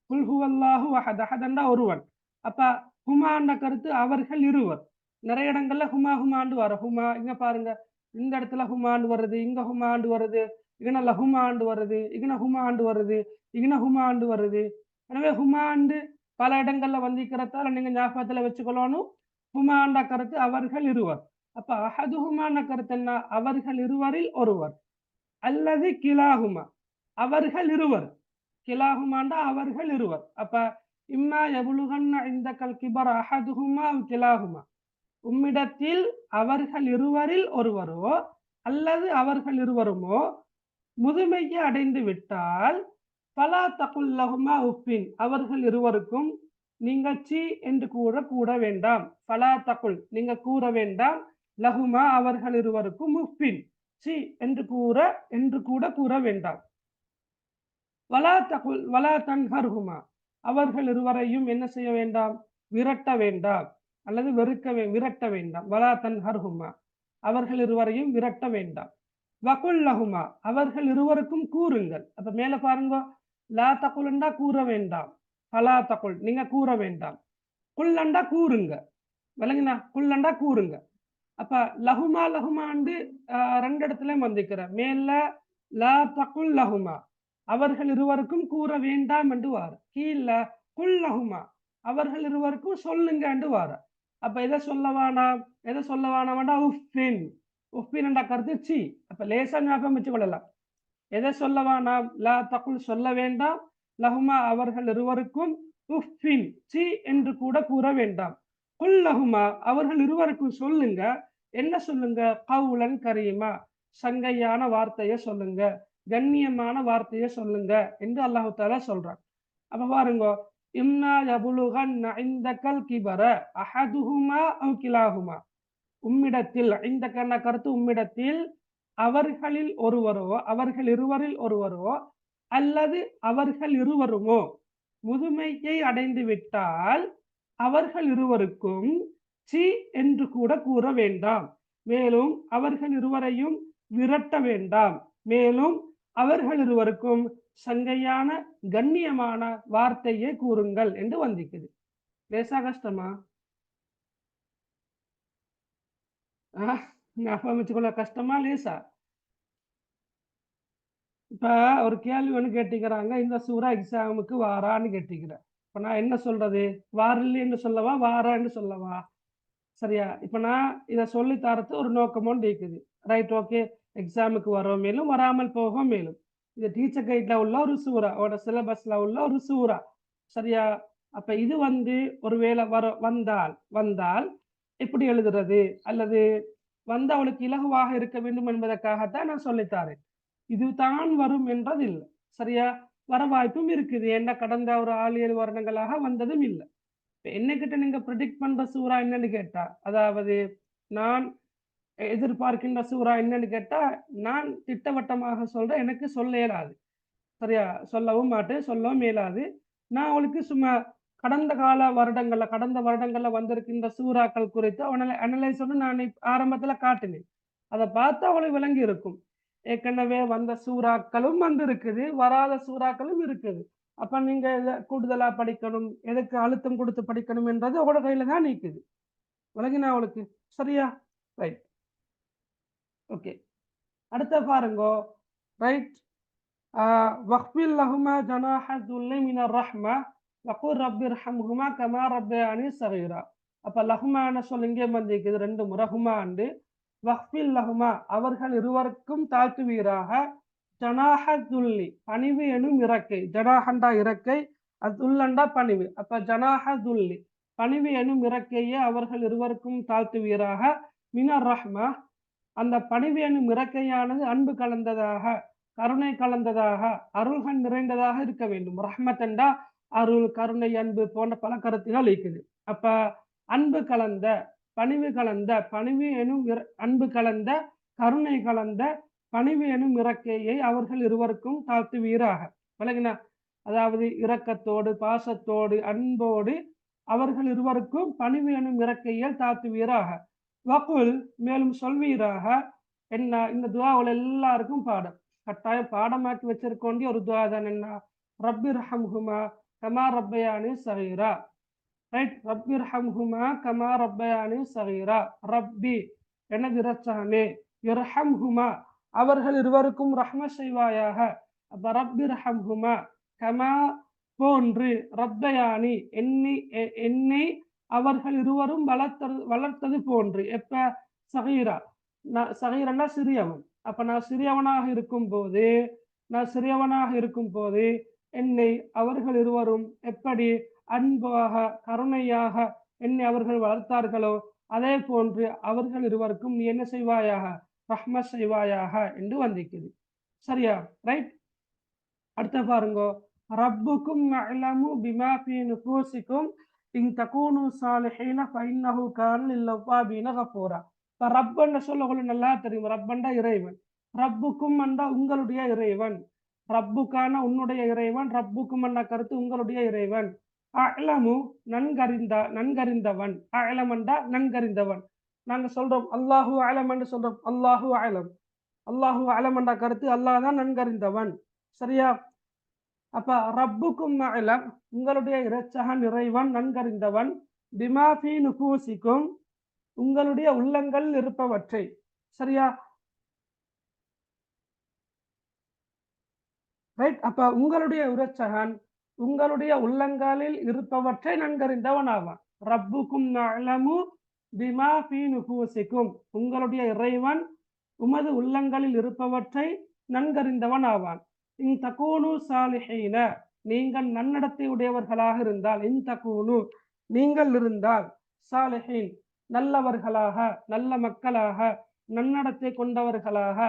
குல்ஹுவல்லாஹு அஹத், அஹதண்டா ஒருவன். அப்ப ஹுமாண்ட கருத்து அவர்கள் இருவர். நிறைய இடங்கள்ல ஹுமாண்டு வர. ஹுமா இங்க பாருங்க, இந்த இடத்துல ஹுமாண்டு வருது, இங்க ஹுமாண்டு வருது, இகன லஹுமாண்டு வருது, இகன ஹுமாண்டு வருது, இகன ஹுமாண்டு வருது. எனவே ஹுமாண்டு பல இடங்கள்ல வந்திக்கிறதால நீங்க ஞாபகத்துல வச்சுக்கொள்ளணும். ஹுமாண்ட கருத்து அவர்கள் இருவர். அப்ப அஹது ஹுமான கருத்து என்ன? அவர்கள் இருவரில் ஒருவர். அல்லது கிலாஹுமா அவர்கள் இருவர். கிலாஹுமாண்டா அவர்கள் இருவர். அப்ப இம்மா யபுலுகன்ன இந்தகல் கிபர அஹதுஹுமா அவ் கிலாஹுமா. உம்மிடத்தில் அவர்கள் இருவரில் ஒருவரோ அல்லது அவர்கள் இருவருமோ முதுமையை அடைந்து விட்டால் பலா தகுல்லஹுமா உப்பின் அவர்கள் இருவருக்கும் நீங்கள் சி என்று கூட வேண்டாம். பலா தகுல் நீங்க கூற வேண்டாம். லஹுமா அவர்கள் இருவருக்கும் உப்பின் சி என்று கூட கூற வேண்டாம். வலா தகுல் வலா தன்ஹர்ஹுமா அவர்கள் இருவரையும் என்ன செய்ய வேண்டாம்? விரட்ட வேண்டாம் அல்லது விரட்ட வேண்டாம். வலா தன்ஹர்ஹுமா அவர்கள் இருவரையும் விரட்ட வேண்டாம். வகுல்லஹுமா அவர்கள் இருவருக்கும் கூறுங்கள். அப்ப மேல பாருங்க, லா தகுல்ண்டா கூற வேண்டாம், பலா தகுல் நீங்க கூற வேண்டாம். குல்லண்டா கூறுங்க. விளங்கினா? குல்லண்டா கூறுங்க. அப்ப லஹுமாண்டு ரெண்டு இடத்துலயும் வந்திக்கிற. மேல லா தகுல் லஹுமா அவர்கள் இருவருக்கும் கூற வேண்டாம் என்று வார. கீழ குல்லஹுமா அவர்கள் இருவருக்கும் சொல்லுங்க என்று வார. அப்ப எதை சொல்ல வேணாம்டா உஃபின். உஃபின் என்ற கருத்து சி. அப்ப லேசா ஞாபகம் வச்சு கொள்ளலாம். எதை சொல்ல வேணாம்? லா தகுல் சொல்ல வேண்டாம். லஹுமா அவர்கள் இருவருக்கும் உஃபின் சி என்று கூட கூற வேண்டாம். குல்லஹுமா அவர்கள் இருவருக்கும் சொல்லுங்க. என்ன சொல்லுங்க? கவுலன் கரீமா சங்கையான வார்த்தையை சொல்லுங்க, கண்ணியமான வார்த்தையை சொல்லுங்க என்று அல்லாஹு தஆலா சொல்றான். அப்ப பாருங்க, இம்மா யபுலுகன்ன இந்தகல் கிபர அஹதுஹுமா அவ் கிலாஹுமா. உம்மிடத்தில், இந்த கருத்து உம்மிடத்தில் அவர்களில் ஒருவரோ அவர்கள் இருவரில் ஒருவரோ அல்லது அவர்கள் இருவருமோ முதுமையை அடைந்து விட்டால் அவர்கள் இருவருக்கும் சி என்று கூட கூற வேண்டாம். மேலும் அவர்கள் இருவரையும் விரட்ட வேண்டாம். மேலும் அவர்கள் இருவருக்கும் சங்கையான கண்ணியமான வார்த்தையை கூறுங்கள் என்று வந்திக்குது. லேசா கஷ்டமா? ஞாபகம் வச்சுக்கொள்ள கஷ்டமா லேசா? இப்ப ஒரு கேள்வி ஒன்று கேட்டிக்கிறாங்க, இந்த சூரா எக்ஸாமுக்கு வாரான்னு கேட்டிக்கிறேன். இப்ப நான் என்ன சொல்றது? வாரில்லைன்னு சொல்லவா வாரான்னு சொல்லவா? சரியா? இப்ப நான் இதை சொல்லி தரது ஒரு நோக்கமோன்னு இருக்குது. Right, okay. எக்ஸாமுக்கு வரோம் மேலும் வராமல் போகும் மேலும். இது டீச்சர் கைட்ல உள்ள ஒரு சூறா, அவட சிலபஸ்ல உள்ள ஒரு சூறா. சரியா? அப்ப இது ஒருவேளை வந்தால் எப்படி எழுதுறது, அல்லது அவளுக்கு இலகுவாக இருக்க வேண்டும் என்பதற்காகத்தான் நான் சொல்லித்தாரேன். இதுதான் வரும் என்றது இல்லை. சரியா? வர வாய்ப்பும் இருக்குது. என்ன கடந்த ஒரு 6-7 வருடங்களாக வந்ததும் இல்லை. என்னகிட்ட நீங்க ப்ரெடிக்ட் பண்ற சூறா என்னன்னு கேட்டா, அதாவது நான் எதிர்பார்க்கின்ற சூறா என்னன்னு கேட்டா நான் திட்டவட்டமாக சொல்றேன், எனக்கு சொல்ல இயலாது. சரியா? சொல்லவும் மாட்டேன், சொல்லவும் இயலாது. நான் அவளுக்கு சும்மா கடந்த வருடங்கள்ல வந்திருக்கின்ற சூறாக்கள் குறித்து அவனை அனலைஸ் பண்ணி நான் ஆரம்பத்துல காட்டினேன். அதை பார்த்து அவளுக்கு விளங்கி இருக்கும். ஏற்கனவே வந்த சூறாக்களும் வந்து இருக்குது, வராத சூறாக்களும் இருக்குது. அப்ப நீங்க எதை கூடுதலா படிக்கணும், எதுக்கு அழுத்தம் கொடுத்து படிக்கணும் என்றது அவளோட கையில தான் நிக்குது. விளங்கினா அவளுக்கு? சரியா? Right, okay. அடுத்த பாருங்கோ. ரைட், வக்ஃபில் லஹுமா ஜனாஹ துல்லி மினர் ரஹ்மா வகுர் ரப்பிர்ஹம்ஹுமா கமா ரப்பயானி ஸகீரா. அப்ப லஹுமான சொல் இங்கே வந்திருக்குது 2 முறை ஹுமாண்டு. வக்ஃபில் லஹுமா அவர்கள் இருவருக்கும் தாழ்த்துவீராக, ஜனாஹ துல்லி பணிவு எனும் இறக்கை, ஜனாஹண்டா இறக்கை, அதுல்லண்டா பணிவு. அப்ப ஜனாஹ துல்லி பணிவு எனும் இறக்கையே அவர்கள் இருவருக்கும் தாழ்த்துவீராக, மினர் ரஹ்மா அந்த பணிவு எனும் இறக்கையானது அன்பு கலந்ததாக, கருணை கலந்ததாக, அருள்கள் நிறைந்ததாக இருக்க வேண்டும். ரஹ்மத்தண்டா அருள், கருணை, அன்பு போன்ற பல கருத்துகள் இருக்குது. அப்ப அன்பு கலந்த, பணிவு கலந்த, பணிவு எனும் அன்பு கலந்த, கருணை கலந்த பணிவு எனும் இறக்கையை அவர்கள் இருவருக்கும் தாழ்த்துவீராக. விளங்கினா? அதாவது இரக்கத்தோடு, பாசத்தோடு, அன்போடு அவர்கள் இருவருக்கும் பணிவு எனும் இறக்கையை தாழ்த்துவீராக. வகுல் மேலும் சொல்வீராக. என்ன? இந்த துஆவுல எல்லாருக்கும் பாடம், கட்டாயம் பாடமாக்கி வச்சிருக்கோண்டிய ஒரு துஆ தான். என்ன? ரப்பிர்ஹம்ஹுமா கமா ரப்பயானி ஸகீரா. ரைட், ரப்பிர்ஹம்ஹுமா கமா ரப்பயானி ஸகீரா. ரப்பி எனது இரட்சகமே, இர்ஹம்ஹுமா அவர்கள் இருவருக்கும் ரஹ்மத் செய்வாயாக. அப்ப ரப்பிர்ஹம்ஹுமா கமா போன்று, ரப்பயானி என்னை அவர்கள் இருவரும் வளர்த்தது போன்று. எப்ப? சகீரா. சகீரன்னா சிறியவன். அப்ப நான் சிறியவனாக இருக்கும் போது என்னை அவர்கள் இருவரும் எப்படி அன்பாக, கருணையாக என்னை அவர்கள் வளர்த்தார்களோ அதே போன்று அவர்கள் இருவருக்கும் நீ என்ன செய்வாயாக? ரஹ்மத் செய்வாயாக என்று வந்திருக்குது. சரியா? ரைட். அடுத்த பாருங்க. ரப்புக்கும் அலமு பிமா ஃபீ நுஃபூசிக்கும் இன் தகூனு சாலிஹீன ஃபஇன்னஹு கான லில்-அவ்வாபீன கஃபூரா. இப்ப ரப்பண்ட சொல்ல உங்களுக்கு நல்லா தெரியும். ரப்பண்டா இறைவன், ரப்புக்கும் அண்டா உங்களுடைய இறைவன், ரப்புக்கான உன்னுடைய இறைவன், ரப்புக்கும் அண்டா கருத்து உங்களுடைய இறைவன். அலமு நன்கறிந்தவன், அலமண்டா நன்கறிந்தவன். நாங்க சொல்றோம் அல்லாஹு அலம் என்று சொல்றோம். அல்லாஹு அலம், அல்லாஹு அலமண்டா கருத்து அல்லாஹ் தான் நன்கறிந்தவன். சரியா? அப்ப ரப்புக்கும் அலம் உங்களுடைய இரட்சகன் இறைவன் நன்கறிந்தவன், பிமா ஃபீ நுஃபூசிக்கும் உங்களுடைய உள்ளங்கள் இருப்பவற்றை. சரியா? ரைட். அப்ப உங்களுடைய இரட்சகன் உங்களுடைய உள்ளங்களில் இருப்பவற்றை நன்கறிந்தவன் ஆவான். ரப்புக்கும் அலமு பிமா ஃபீ நுஃபூசிக்கும் உங்களுடைய இறைவன் உமது உள்ளங்களில் இருப்பவற்றை நன்கறிந்தவன் ஆவான். இன் தகூனு சாலிஹீன நீங்கள் நன்னடத்தை உடையவர்களாக இருந்தால், இன் தகூனு நீங்கள் இருந்தால், சாலிஹீன் நல்லவர்களாக, நல்ல மக்களாக, நன்னடத்தை கொண்டவர்களாக,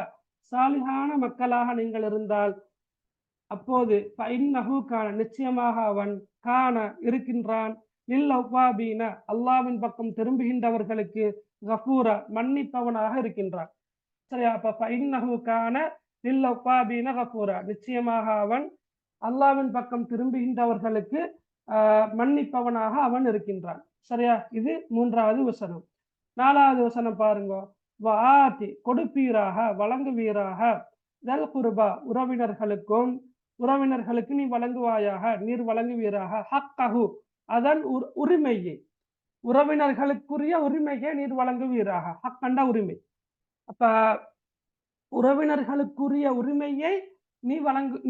சாலிஹான மக்களாக நீங்கள் இருந்தால், அப்போது ஃபஇன்னஹு கான நிச்சயமாக அவன், கான இருக்கின்றான், லில்-அவ்வாபீன அல்லாஹ்வின் பக்கம் திரும்புகின்றவர்களுக்கு, கஃபூரா மன்னிப்பவனாக இருக்கின்றான். சரியா? அப்ப ஃபஇன்னஹு கான லில்-அவ்வாபீன கஃபூரா நிச்சயமாக அவன் அல்லாஹ்வின் பக்கம் திரும்புகின்றவர்களுக்கு மன்னிப்பவனாக அவன் இருக்கின்றான். சரியா? இது 3வது வசனம். 4வது வசனம் பாருங்க. வஆதி கொடுப்பீராக, வழங்குவீராக, தல் குர்பா உறவினர்களுக்கு நீ வழங்குவாயாக, நீர் வழங்குவீராக, ஹக்கஹு அதன் உரிமையை, உறவினர்களுக்குரிய உரிமையை நீர் வழங்குவீராக. ஹக்கண்டா உரிமை. அப்ப உறவினர்களுக்குரிய உரிமையை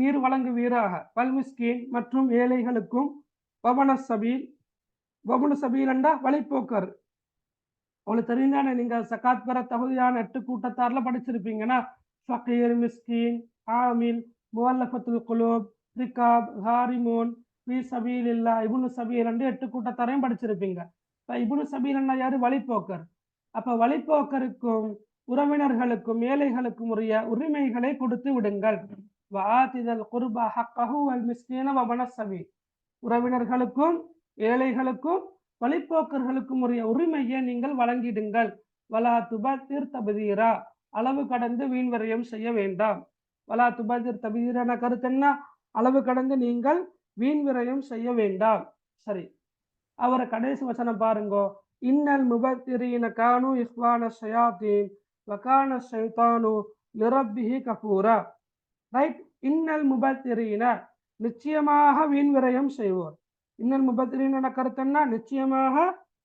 நீர் வழங்குவீராக. வல்மிஸ்கீன் மற்றும் ஏழைகளுக்கும், வபன சபீல் என்றா வழிப்போக்கர். உங்களுக்கு தெரியுதானே? நீங்க சகாத் பெற தகுதியான 8 கூட்டத்தார்ல படிச்சிருப்பீங்கன்னா, ஃபகீர், மிஸ்கீன், ஆமில், முவல்லஃபத்துல் குலூப், ரிகாப், ஹாரிமூன், ஃபீ சபீலில்லாஹ், இப்னு சபீல் என்று 8 கூட்டத்தாரையும் படிச்சிருப்பீங்க. இப்னு சபீல் என்ன? யாரு? வழிப்போக்கர். அப்ப வழிப்போக்கருக்கும் உறவினர்களுக்கும் ஏழைகளுக்கும் உரிய உரிமைகளை கொடுத்து விடுங்கள். வஆதிதல் குர்பா ஹக்கஹு வல் மிஸ்கீன வபன சபீல் உறவினர்களுக்கும் ஏழைகளுக்கும் வழிப்போக்கர்களுக்கும் உரிய உரிமையை நீங்கள் வழங்கிடுங்கள். வலா துபத்திர் தபதீரா, அளவு கடந்து வீண் விரயம் செய்ய வேண்டாம். வலா துபத்திர் தபதீரான கருத்து என்ன? அளவு கடந்து நீங்கள் வீண் விரயம் செய்ய வேண்டாம். சரி, அவரை கடைசி வசனம் பாருங்கோ. இன்னல் முபத்திரீன கானு இஹ்வான ஷயாத்தீன் வகான ஷைத்தானு லிரப்பிஹி கஃபூரா. ரைட், இன்னல் முபத்திரீன நிச்சயமாக வீண் விரயம் செய்வோர். இன்னல் முபத்திரீன கருத்தன்னா நிச்சயமாக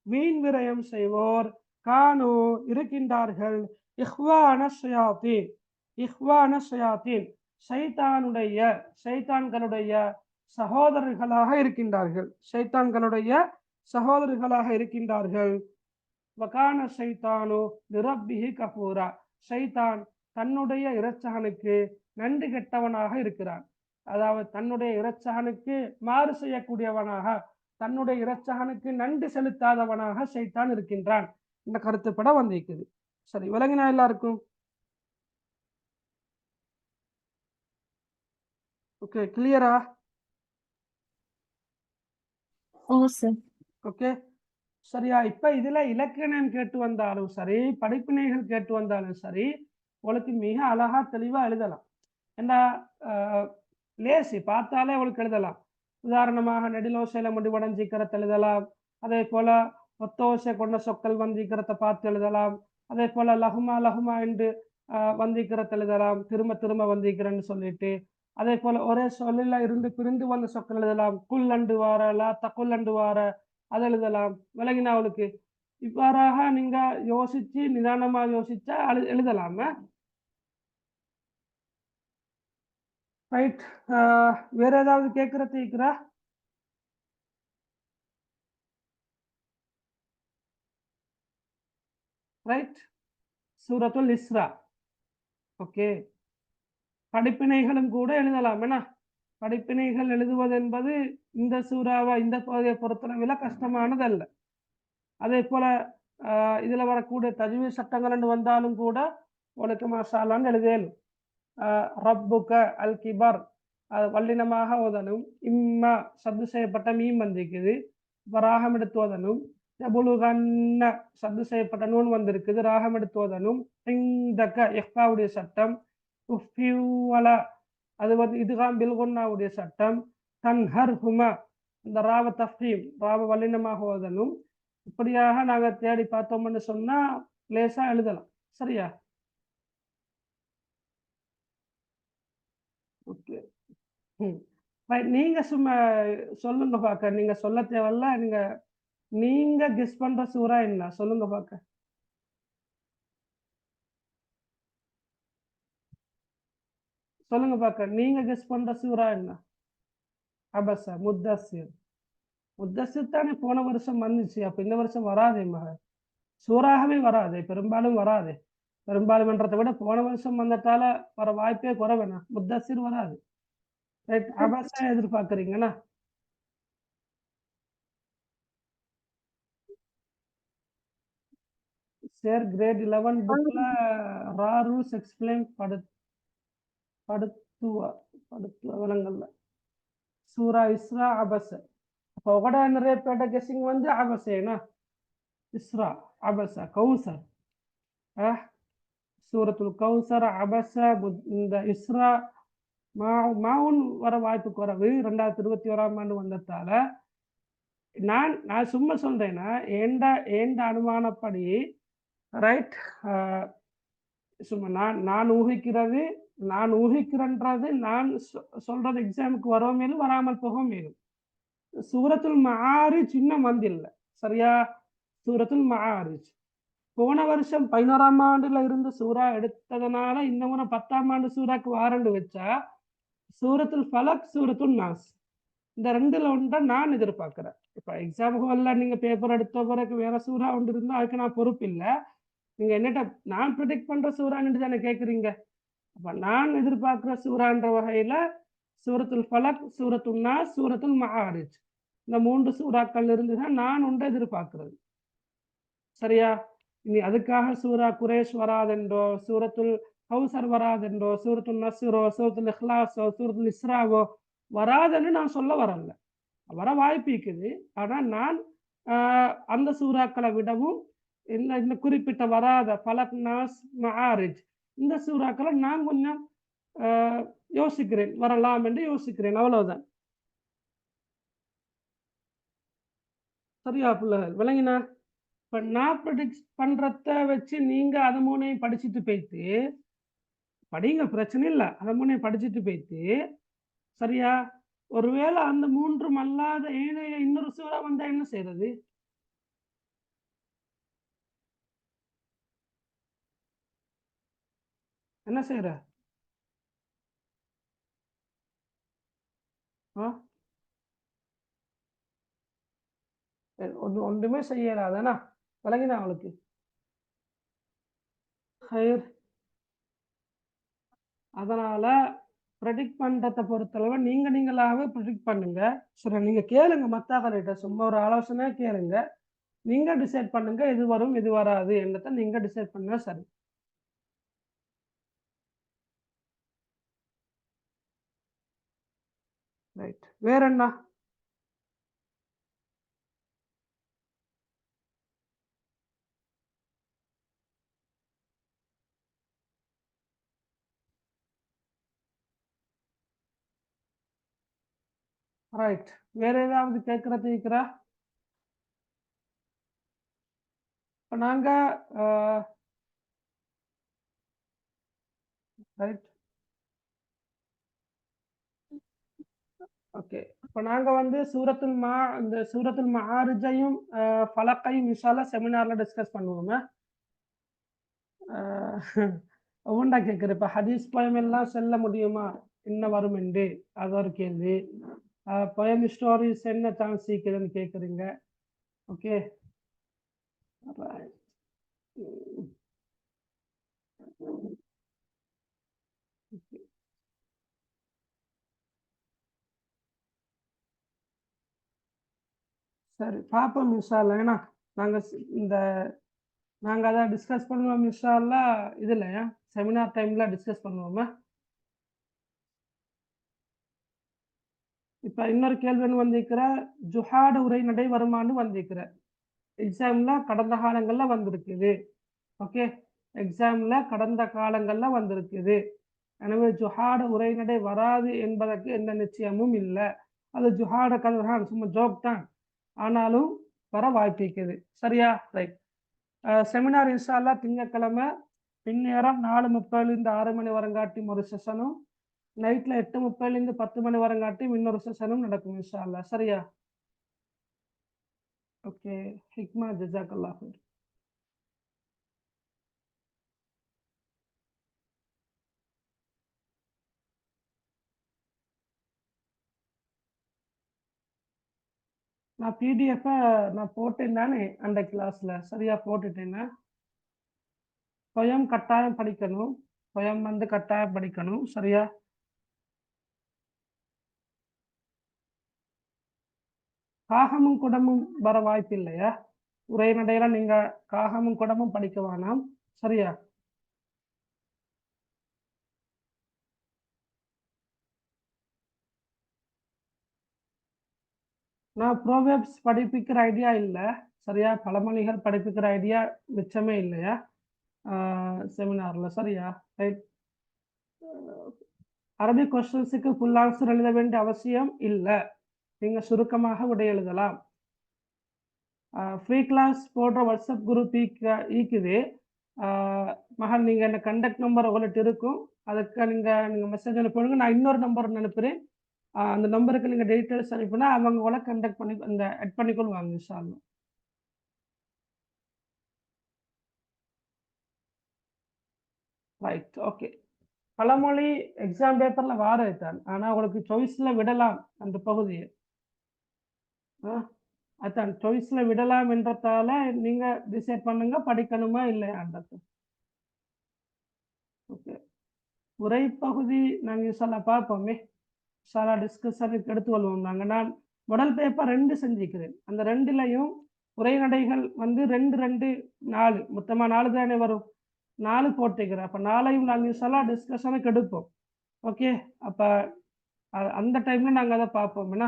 வீண் விரயம் செய்வோர். கானு இருக்கின்றார்கள், இஹ்வான ஷயாத்தீன், இஹ்வான ஷயாத்தீன் ஷைத்தானுடைய, ஷைத்தான்களுடைய சகோதரர்களாக இருக்கின்றார்கள், ஷைத்தான்களுடைய சகோதரர்களாக இருக்கின்றார்கள். வகான ஷைத்தானு லிரப்பிஹி கஃபூரா, ஷைத்தான் தன்னுடைய இரட்சகனுக்கு நன்றி கெட்டவனாக இருக்கிறான். அதாவது தன்னுடைய இரட்சகனுக்கு மாறு செய்யக்கூடியவனாக, தன்னுடைய இரட்சகனுக்கு நன்றி செலுத்தாதவனாக ஷைத்தான் இருக்கின்றான். இந்த கருத்துப்பட வந்திருக்குது. சரி, விளங்கினா எல்லாருக்கும்? ஓகே, கிளியரா? ஓ சார். ஓகே, சரியா? இப்ப இதுல இலக்கணம் கேட்டு வந்தாலும் சரி, படிப்பினைகள் கேட்டு வந்தாலும் சரி, உங்களுக்கு மிக அழகா தெளிவா எழுதலாம். ஏன்னா லேசி பார்த்தாலே உங்களுக்கு எழுதலாம். உதாரணமாக நெடிலோசையில முடிவடைஞ்சிக்கிறத எழுதலாம். அதே போல ஒத்தோசை கொண்ட சொற்கள் வந்திக்கிறத பார்த்து எழுதலாம். அதே போல லகுமா லகுமா என்று வந்திக்கிறத எழுதலாம், திரும்ப திரும்ப வந்திக்கிறேன்னு சொல்லிட்டு. அதே போல ஒரே சொல்லில இருந்து பிரிந்து வந்த சொற்கள் எழுதலாம். குல்லண்டு வார, லா தகுல்லண்டு வார, அதை எழுதலாம். விளங்கினா அவளுக்கு? இவ்வாறாக நீங்க யோசிச்சு நிதானமா யோசிச்சா எழுதலாம. ரைட், வேற ஏதாவது கேட்கறது இருக்கிறா? ரைட், சூரத்துல் இஸ்ரா. ஓகே, படிப்பினைகளும் கூட எழுதலாம். என்ன படிப்பினைகள் எழுதுவது என்பது இந்த சூறாவை இந்த பகுதியை பொறுத்தளவில் கஷ்டமானதல்ல. அதே போல இதுல வரக்கூடிய தஜ்வீத் சட்டங்கள் வந்தாலும் கூட உனக்கு மாஷால்லான்னு எழுதேலும். ரப்புக அல் கிபர் வல்லினமாக ஓதனும். இம்மா சப்து செய்யப்பட்ட மீம் வந்திருக்குது, இப்போ ராகம் எடுத்து ஓதனும். எபுலுகன்ன சப்து செய்யப்பட்ட நூன் வந்திருக்குது, ராகம் எடுத்து ஓதனும். இந்தக்க எஃபாவுடைய சட்டம். உஃபியூவல அது வந்து இதுகாம் பில்குன்னாவுடைய சட்டம். தன்ஹர் ஹுமா இந்த ராவ தஃபீம், ராவ வல்லினமாக ஓதனும். இப்படியாக நாங்கள் தேடி பார்த்தோம்னு சொன்னா லேசா எழுதலாம். சரியா? Okay, right. நீங்க சும்மா சொல்லுங்க பார்க்க, நீங்க சொல்ல தேவையில்ல. நீங்க கெஸ் பண்ற சூறா என்ன சொல்லுங்க பார்க்க. சொல்லுங்க பார்க்க, நீங்க கெஸ் பண்ற சூறா என்ன? அபஸ, முத்தஸ்ஸிர். முத்தஸ்ஸிர் தானே போன வருஷம் வந்துச்சு, அப்ப இந்த வருஷம் வராதே மக, சூறாகவே வராதே, பெரும்பாலும் வராதே. பெரும்பாலும் என்றதை விட போன வருஷம் வந்ததால வர வாய்ப்பே குறைவேண்ணா. முத்தஸ்ஸிர் வராது. ரைட், அபஸ எதிர்பார்க்குறீங்கண்ணா? சார் கிரேட் 11 புக்ல ரா ரூல்ஸ் எக்ஸ்பிளைன் படுத்துவ விலங்கல்ல சூரா இஸ்ரா அபஸ. அப்போ உட நிறைய பேட்ட கெஸிங் வந்து அபஸேனா, இஸ்ரா அபஸ, கௌசர், சூரத்துல் கௌசர், அபஸ, இந்த இஸ்ரா, மாவுன் வர வாய்ப்பு குறைவு. 2021ஆம் ஆண்டு வந்ததால நான் சும்மா சொல்றேன்னா ஏண்ட அனுமானப்படி. ரைட், சும்மா நான் ஊகிக்கிறன்றது நான் சொல்றது எக்ஸாமுக்கு வர மேலும் வராமல் போக மேலும். சூரத்துல் மஆரிஜ் இன்னும் வந்தில்லை. சரியா? சூரத்துல் மஆரிஜ் போன வருஷம் 11ஆம் ஆண்டுல இருந்து சூறா எடுத்ததுனால இந்த முறை 10ஆம் ஆண்டு சூறாக்கு வாரண்டு வச்சா சூரத்துல் ஃபலக், சூரத்துல் நாஸ், இந்த ரெண்டுல ஒன்றை நான் எதிர்பார்க்கிறேன். இப்போ எக்ஸாமுக்கு வரல, நீங்க பேப்பர் எடுத்த பிறகு வேற சூறா ஒன்று இருந்தால் அதுக்கு நான் பொறுப்பு இல்லை. நீங்க என்னட்ட நான் ப்ரிடிக்ட் பண்ற சூறான்னு தானே கேட்குறீங்க. அப்ப நான் எதிர்பார்க்கிற சூறான்ற வகையில சூரத்துல் ஃபலக், சூரத்துல் நாஸ், சூரத்துல் மஆரிஜ், இந்த 3 சூறாக்கள் இருந்துதான் நான் ஒன்றை எதிர்பார்க்கிறது. சரியா? இனி அதுக்காக சூரா குரேஷ் வராதென்றோ, சூரத்துல் கௌசர் வராதென்றோ, சூரத்துல் நஸ்ரோ, சூரத்துல் இஹ்லாஸோ, சூரத்துல் இஸ்ராவோ வராதுன்னு நான் சொல்ல வரல. வர வாய்ப்பு இருக்குது. ஆனா நான் அந்த சூறாக்களை விடவும் இல்லை இந்த குறிப்பிட்ட வராத பலக், நாஸ், மஆரிஜ் இந்த சூறாக்களை நான் கொஞ்சம் யோசிக்கிறேன், வரலாம் என்று யோசிக்கிறேன், அவ்வளவுதான். சரியா பிள்ளைகள், விளங்கினா? இப்போ நான் ப்ரெடிக்ட் பண்றத வச்சு நீங்க அதை மூணையும் படிச்சுட்டு போயிட்டு படிங்க, பிரச்சனை இல்லை, அதை மூணையும் படிச்சுட்டு போயிட்டு சரியா, ஒருவேளை அந்த மூன்றும் அல்லாத ஏனைய இன்னொரு சூறா வந்தா என்ன செய்யறது? என்ன செய்யற? ஒன்றுமே செய்யலாதானா? விளங்கினா அவளுக்கு? அதனால ப்ரெடிக்ட் பண்றதை பொறுத்தளவு நீங்களாவே ப்ரெடிக்ட் பண்ணுங்க. சரி, நீங்க கேளுங்க மத்தாக்களிட்ட, சும்மா ஒரு ஆலோசனை கேளுங்க, நீங்க டிசைட் பண்ணுங்க எது வரும் எது வராது என்னத்தை நீங்க டிசைட் பண்ணா சரி. ரைட், வேற என்ன? ரைட், வேற ஏதாவது கேட்கறது இருக்கிறா? இப்போ நாங்க ரைட், ஓகே, இப்போ நாங்க வந்து இந்த சூரத்துல் மஆரிஜையும் ஃபலக்கையும் இன்ஷால்லா செமினார்ல டிஸ்கஸ் பண்ணுவோமே. ஒவ்வொன்றா கேட்குறேன். இப்போ ஹதீஸ் போயம் எல்லாம் சொல்ல முடியுமா என்ன வரும் என்று, அது ஒரு கேள்வி. போயம் ஸ்டோரிஸ் என்ன சான்ஸ் இருக்குதுன்னு கேட்குறீங்க. ஓகே, சரி பார்ப்போம் இன்ஷால்லா. ஏன்னா நாங்கள் அதை டிஸ்கஸ் பண்ணுவோம் இன்ஷால்லா, இதில் செமினார் டைமில் டிஸ்கஸ் பண்ணுவோமா. இப்போ இன்னொரு கேள்வின்னு வந்திருக்கிற, ஜுஹாடு உரைநடை வருமானு வந்திருக்கிற எக்ஸாமில் கடந்த காலங்களில் வந்திருக்குது. ஓகே, எக்ஸாமில் கடந்த காலங்களில் வந்திருக்குது. எனவே ஜுஹாட உரைநடை வராது என்பதற்கு எந்த நிச்சயமும் இல்லை. அது ஜுஹாட கதை சும்மா ஜோக் தான், ஆனாலும் வர வாய்ப்பு இருக்குது. சரியா? ரைட். செமினார் இன்ஷால்லா திங்கட்கிழமை பின்னேரம் 4:30 6 மணி வரங்காட்டியும் ஒரு செஷனும், நைட்டில் 8:30 10 மணி வரங்காட்டியும் இன்னொரு செஷனும் நடக்கும் இன்ஷால்லா. சரியா? ஓகே, ஹிக்மா, ஜஸாக்கல்லாஹ் ஹைர். நான் பிடிஎஃப் நான் போட்டேன் தானே அந்த கிளாஸ்ல, சரியா போட்டுட்டேன்னா. ஸ்வயம் கட்டாயம் படிக்கணும், ஸ்வயம் வந்து கட்டாயம் படிக்கணும். சரியா? காகமும் குடமும் வர வாய்ப்பு இல்லையா? உரைநடையில நீங்க காகமும் குடமும் படிக்க வேணாம். சரியா? நான் ப்ரோவேர்ப்ஸ் படிப்பிக்கிற ஐடியா இல்லை. சரியா? பழமொழிகள் படிப்பிக்கிற ஐடியா மிச்சமே இல்லையா செமினார்ல. சரியா? ரைட். அரபிக் கொஸ்டின்ஸுக்கு ஃபுல் ஆன்சர் எழுத வேண்டிய அவசியம் இல்லை, நீங்க சுருக்கமாக விடை எழுதலாம். ஃப்ரீ கிளாஸ் போடுற வாட்ஸ்அப் குரூப் ஈக்குது. மகன் நீங்கள் என்ன கண்டக்ட் நம்பர் உங்கள்கிட்ட இருக்கும், அதுக்கு நீங்கள் மெசேஜ் அனுப்புங்க. நான் இன்னொரு நம்பர் அனுப்புகிறேன், அந்த நம்பருக்கு நீங்கள் டீட்டெயில்ஸ் அனுப்பினா அவங்க கூட கண்டக்ட் பண்ணி ஆட் பண்ணிக்கொள்வாங்க இன்ஷா அல்லாஹ். Right, okay. பழமொழி எக்ஸாம் பேப்பரில் வாரதான், ஆனால் உங்களுக்கு சாய்ஸில் விடலாம் அந்த பகுதியை. அதான் சாய்ஸில் விடலாம் என்றதால நீங்கள் டிசைட் பண்ணுங்க படிக்கணுமா இல்லையான்றது. ஓகே, உரை பகுதி நாங்கள் இன்ஷால்லா பார்ப்போமே. இன்ஷால்லா டிஸ்கஷனுக்கு எடுத்துக்கொள்வோம். நான் மாடல் பேப்பர் 2 செஞ்சுக்கிறேன். அந்த 2லையும் உரைநடைகள் வந்து 2 2 4 மொத்தமாக 4 தானே வரும், 4 போட்டுக்கிறேன். அப்போ 4ஐயும் நாங்கள் இன்ஷால்லா டிஸ்கஷனுக்கு எடுப்போம். ஓகே, அப்போ அந்த டைமில் நாங்கள் அதை பார்ப்போம். என்ன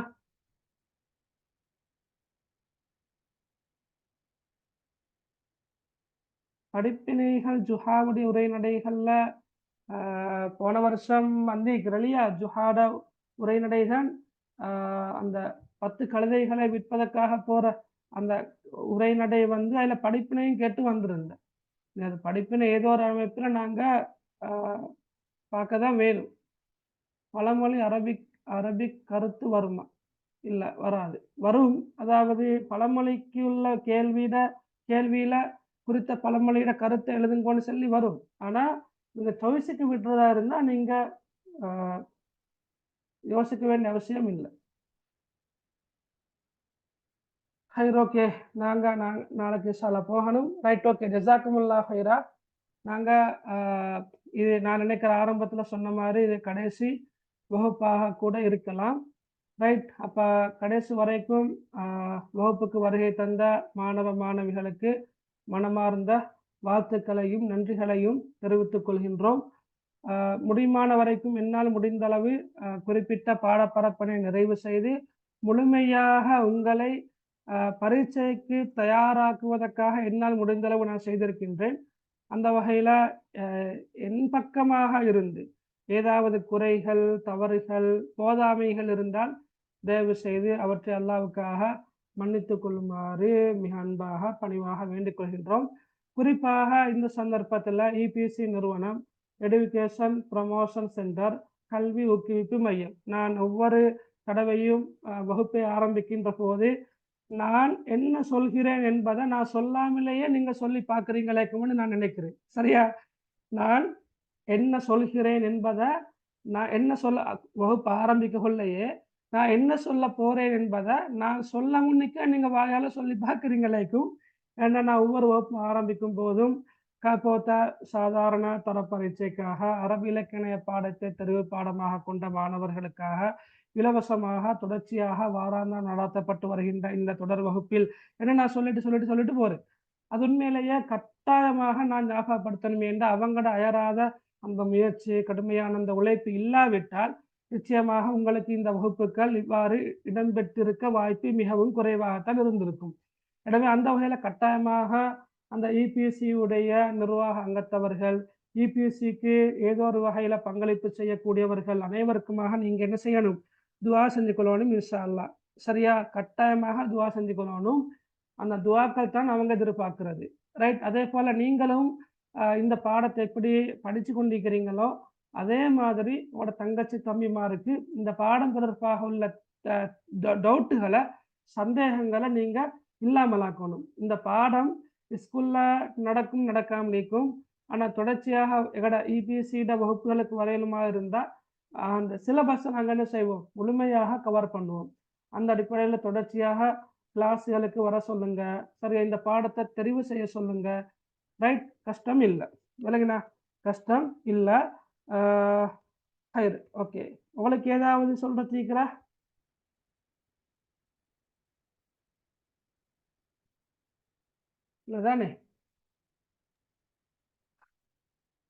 படிப்பினைகள் ஜுஹாவுடைய உரைநடைகள்ல போன வருஷம் வந்திருக்கிற இல்லையா ஜுஹாட உரைநடைதான் அந்த 10 கழுதைகளை விற்பதற்காக போற அந்த உரைநடை வந்து அதுல படிப்பினையும் கேட்டு வந்திருந்தேன். அது படிப்பினை ஏதோ ஒரு அமைப்புல நாங்க பார்க்கதான் வேணும். பழமொழி அரபிக் கருத்து வருமா? இல்ல வராது. வரும். அதாவது பழமொழிக்கு உள்ள கேள்வியில குறித்த பழமொழியோட கருத்தை எழுதுங்கன்னு சொல்லி வரும். ஆனா நீங்க சாய்ஸுக்கு விடுறதா இருந்தா நீங்க யோசிக்க வேண்டிய அவசியம் இல்லை. ஹைர், ஓகே. நாங்க நாளைக்கு இன்ஷால்லா போகணும். Right, okay. ஜஸாக்குமுல்லா ஹைரா. நாங்க இது நான் நினைக்கிற ஆரம்பத்துல சொன்ன மாதிரி இது கடைசி வகுப்பாக கூட இருக்கலாம். ரைட், அப்ப கடைசி வரைக்கும் வகுப்புக்கு வருகை தந்த மாணவ மாணவிகளுக்கு மனமார்ந்த வாழ்த்துக்களையும் நன்றிகளையும் தெரிவித்துக் கொள்கின்றோம். முடியுமான வரைக்கும் என்னால் முடிந்த அளவு குறிப்பிட்ட பாடப்பரப்பினை நிறைவு செய்து முழுமையாக உங்களை பரீட்சைக்கு தயாராக்குவதற்காக என்னால் முடிந்தளவு நான் செய்திருக்கின்றேன். அந்த வகையில என் பக்கமாக இருந்து ஏதாவது குறைகள், தவறுகள், போதாமைகள் இருந்தால் தயவு செய்து அவற்றை அல்லாஹ்வுக்காக மன்னித்துக் கொள்ளுமாறு மிக அன்பாக பணிவாக வேண்டிக் கொள்கின்றோம். குறிப்பாக இந்த சந்தர்ப்பத்தில் இபிசி நிறுவனம் எடுகேஷன் ப்ரமோஷன் சென்டர் கல்வி ஊக்குவிப்பு மையம், நான் ஒவ்வொரு தடவையும் வகுப்பை ஆரம்பிக்கின்ற போது நான் என்ன சொல்கிறேன் என்பதை நான் சொல்லாமலேயே நீங்க சொல்லி பார்க்குறீங்களேக்கும்னு நான் நினைக்கிறேன். சரியா? நான் என்ன சொல்கிறேன் என்பதை நான் என்ன சொல்ல வகுப்பு ஆரம்பிக்க கொள்ளையே நான் என்ன சொல்ல போறேன் என்பதை நான் சொல்ல முன்னிக்க நீங்க வாயால சொல்லி பார்க்குறீங்களேக்கும். ஏன்னா நான் ஒவ்வொரு வகுப்பு ஆரம்பிக்கும் போதும் காப்போத்த சாதாரண தர பரீட்சைக்காக அரபு இலக்கண பாடத்தை தெரிவு பாடமாக கொண்ட மாணவர்களுக்காக இலவசமாக தொடர்ச்சியாக வாராந்தம் நடத்தப்பட்டு வருகின்ற இந்த தொடர் வகுப்பில் என்ன நான் சொல்லிட்டு போறேன். அது உண்மையிலேயே கட்டாயமாக நான் ஞாபகப்படுத்தணுமே என்று அவங்களோட அயராத அந்த முயற்சி, கடுமையான அந்த உழைப்பு இல்லாவிட்டால் நிச்சயமாக உங்களுக்கு இந்த வகுப்புகள் இவ்வாறு இடம்பெற்றிருக்க வாய்ப்பு மிகவும் குறைவாகத்தான் இருந்திருக்கும். எனவே அந்த வகையில கட்டாயமாக அந்த இபிஎஸ்சியுடைய நிர்வாக அங்கத்தவர்கள், இபிஎஸ்சிக்கு ஏதோ ஒரு வகையில பங்களிப்பு செய்யக்கூடியவர்கள் அனைவருக்குமாக நீங்க என்ன செய்யணும்? துவா செஞ்சு கொள்ளணும் இன்ஷா அல்லாஹ். சரியா? கட்டாயமாக துவா செஞ்சு கொள்ளணும். அந்த துவாக்கள் தான் அவங்க எதிர்பார்க்கிறது. ரைட். அதே போல நீங்களும் இந்த பாடத்தை எப்படி படிச்சு கொண்டிருக்கிறீங்களோ அதே மாதிரி உங்களோட தங்கச்சி தம்பிமாருக்கு இந்த பாடம் தொடர்பாக உள்ள டவுட்டுகளை, சந்தேகங்களை நீங்க இல்லாமலாக்கணும். இந்த பாடம் ஸ்கூல்ல நடக்காம நீக்கும். ஆனா தொடர்ச்சியாக எங்களோட இபிஎஸ்சியோட வகுப்புகளுக்கு வரையிலுமா இருந்தா அந்த சிலபஸ் நாங்கள் என்ன செய்வோம்? முழுமையாக கவர் பண்ணுவோம். அந்த அடிப்படையில் தொடர்ச்சியாக கிளாஸுகளுக்கு வர சொல்லுங்க. சரி, இந்த பாடத்தை தெரிவு செய்ய சொல்லுங்க. ரைட். கஷ்டம் இல்லை. விலங்குண்ணா, கஷ்டம் இல்லை. ஓகே. உங்களுக்கு ஏதாவது சொல்றீங்களா? இல்லதானே?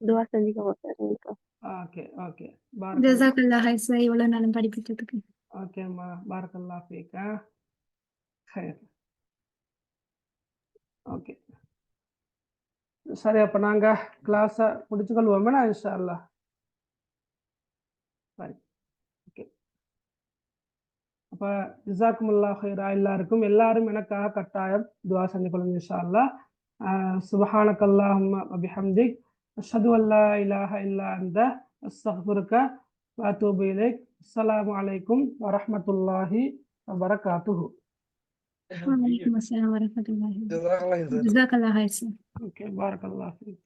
துவா செஞ்சுக்கோங்க சார். Okay okay. ஜஸாக்கல்லாஹ் ஹைர் சார், இவ்வளவு நேரம் படிப்பிச்சதுக்கு. ஓகேம்மா, பாரக்கல்லாஹ் ஃபீக். ஓகே, சரி. அப்போ நாங்கள் கிளாஸை முடிச்சுக்கொள்வோம்னா இன்ஷா அல்லாஹ். சரி, ஓகே. அப்போ ஜஸாக்குமுல்லாஹ் ஹைரா. எல்லாரும் எனக்காக கட்டாயம் துவா செஞ்சு கொள்ளுங்க இன்ஷா அல்லாஹ். சுப்ஹானக்கல்லாஹும்ம வ பிஹம்திக் அஷ்ஹது அல்லா இலாஹ இல்லா அன்த அஸ்தக்ஃபிருக வ அத்தூபு இலைக். அஸ்ஸலாமு அலைக்கும் வ ரஹ்மத்துல்லாஹி வ பரகாத்துஹு. வலைக்கும் அஸ்ஸலாம் வரஹ்மத்துல்லாஹி. ஜஸாக்கல்லாஹ் ஹைர் சார். Okay, பாரக்கல்லாஹ் peak.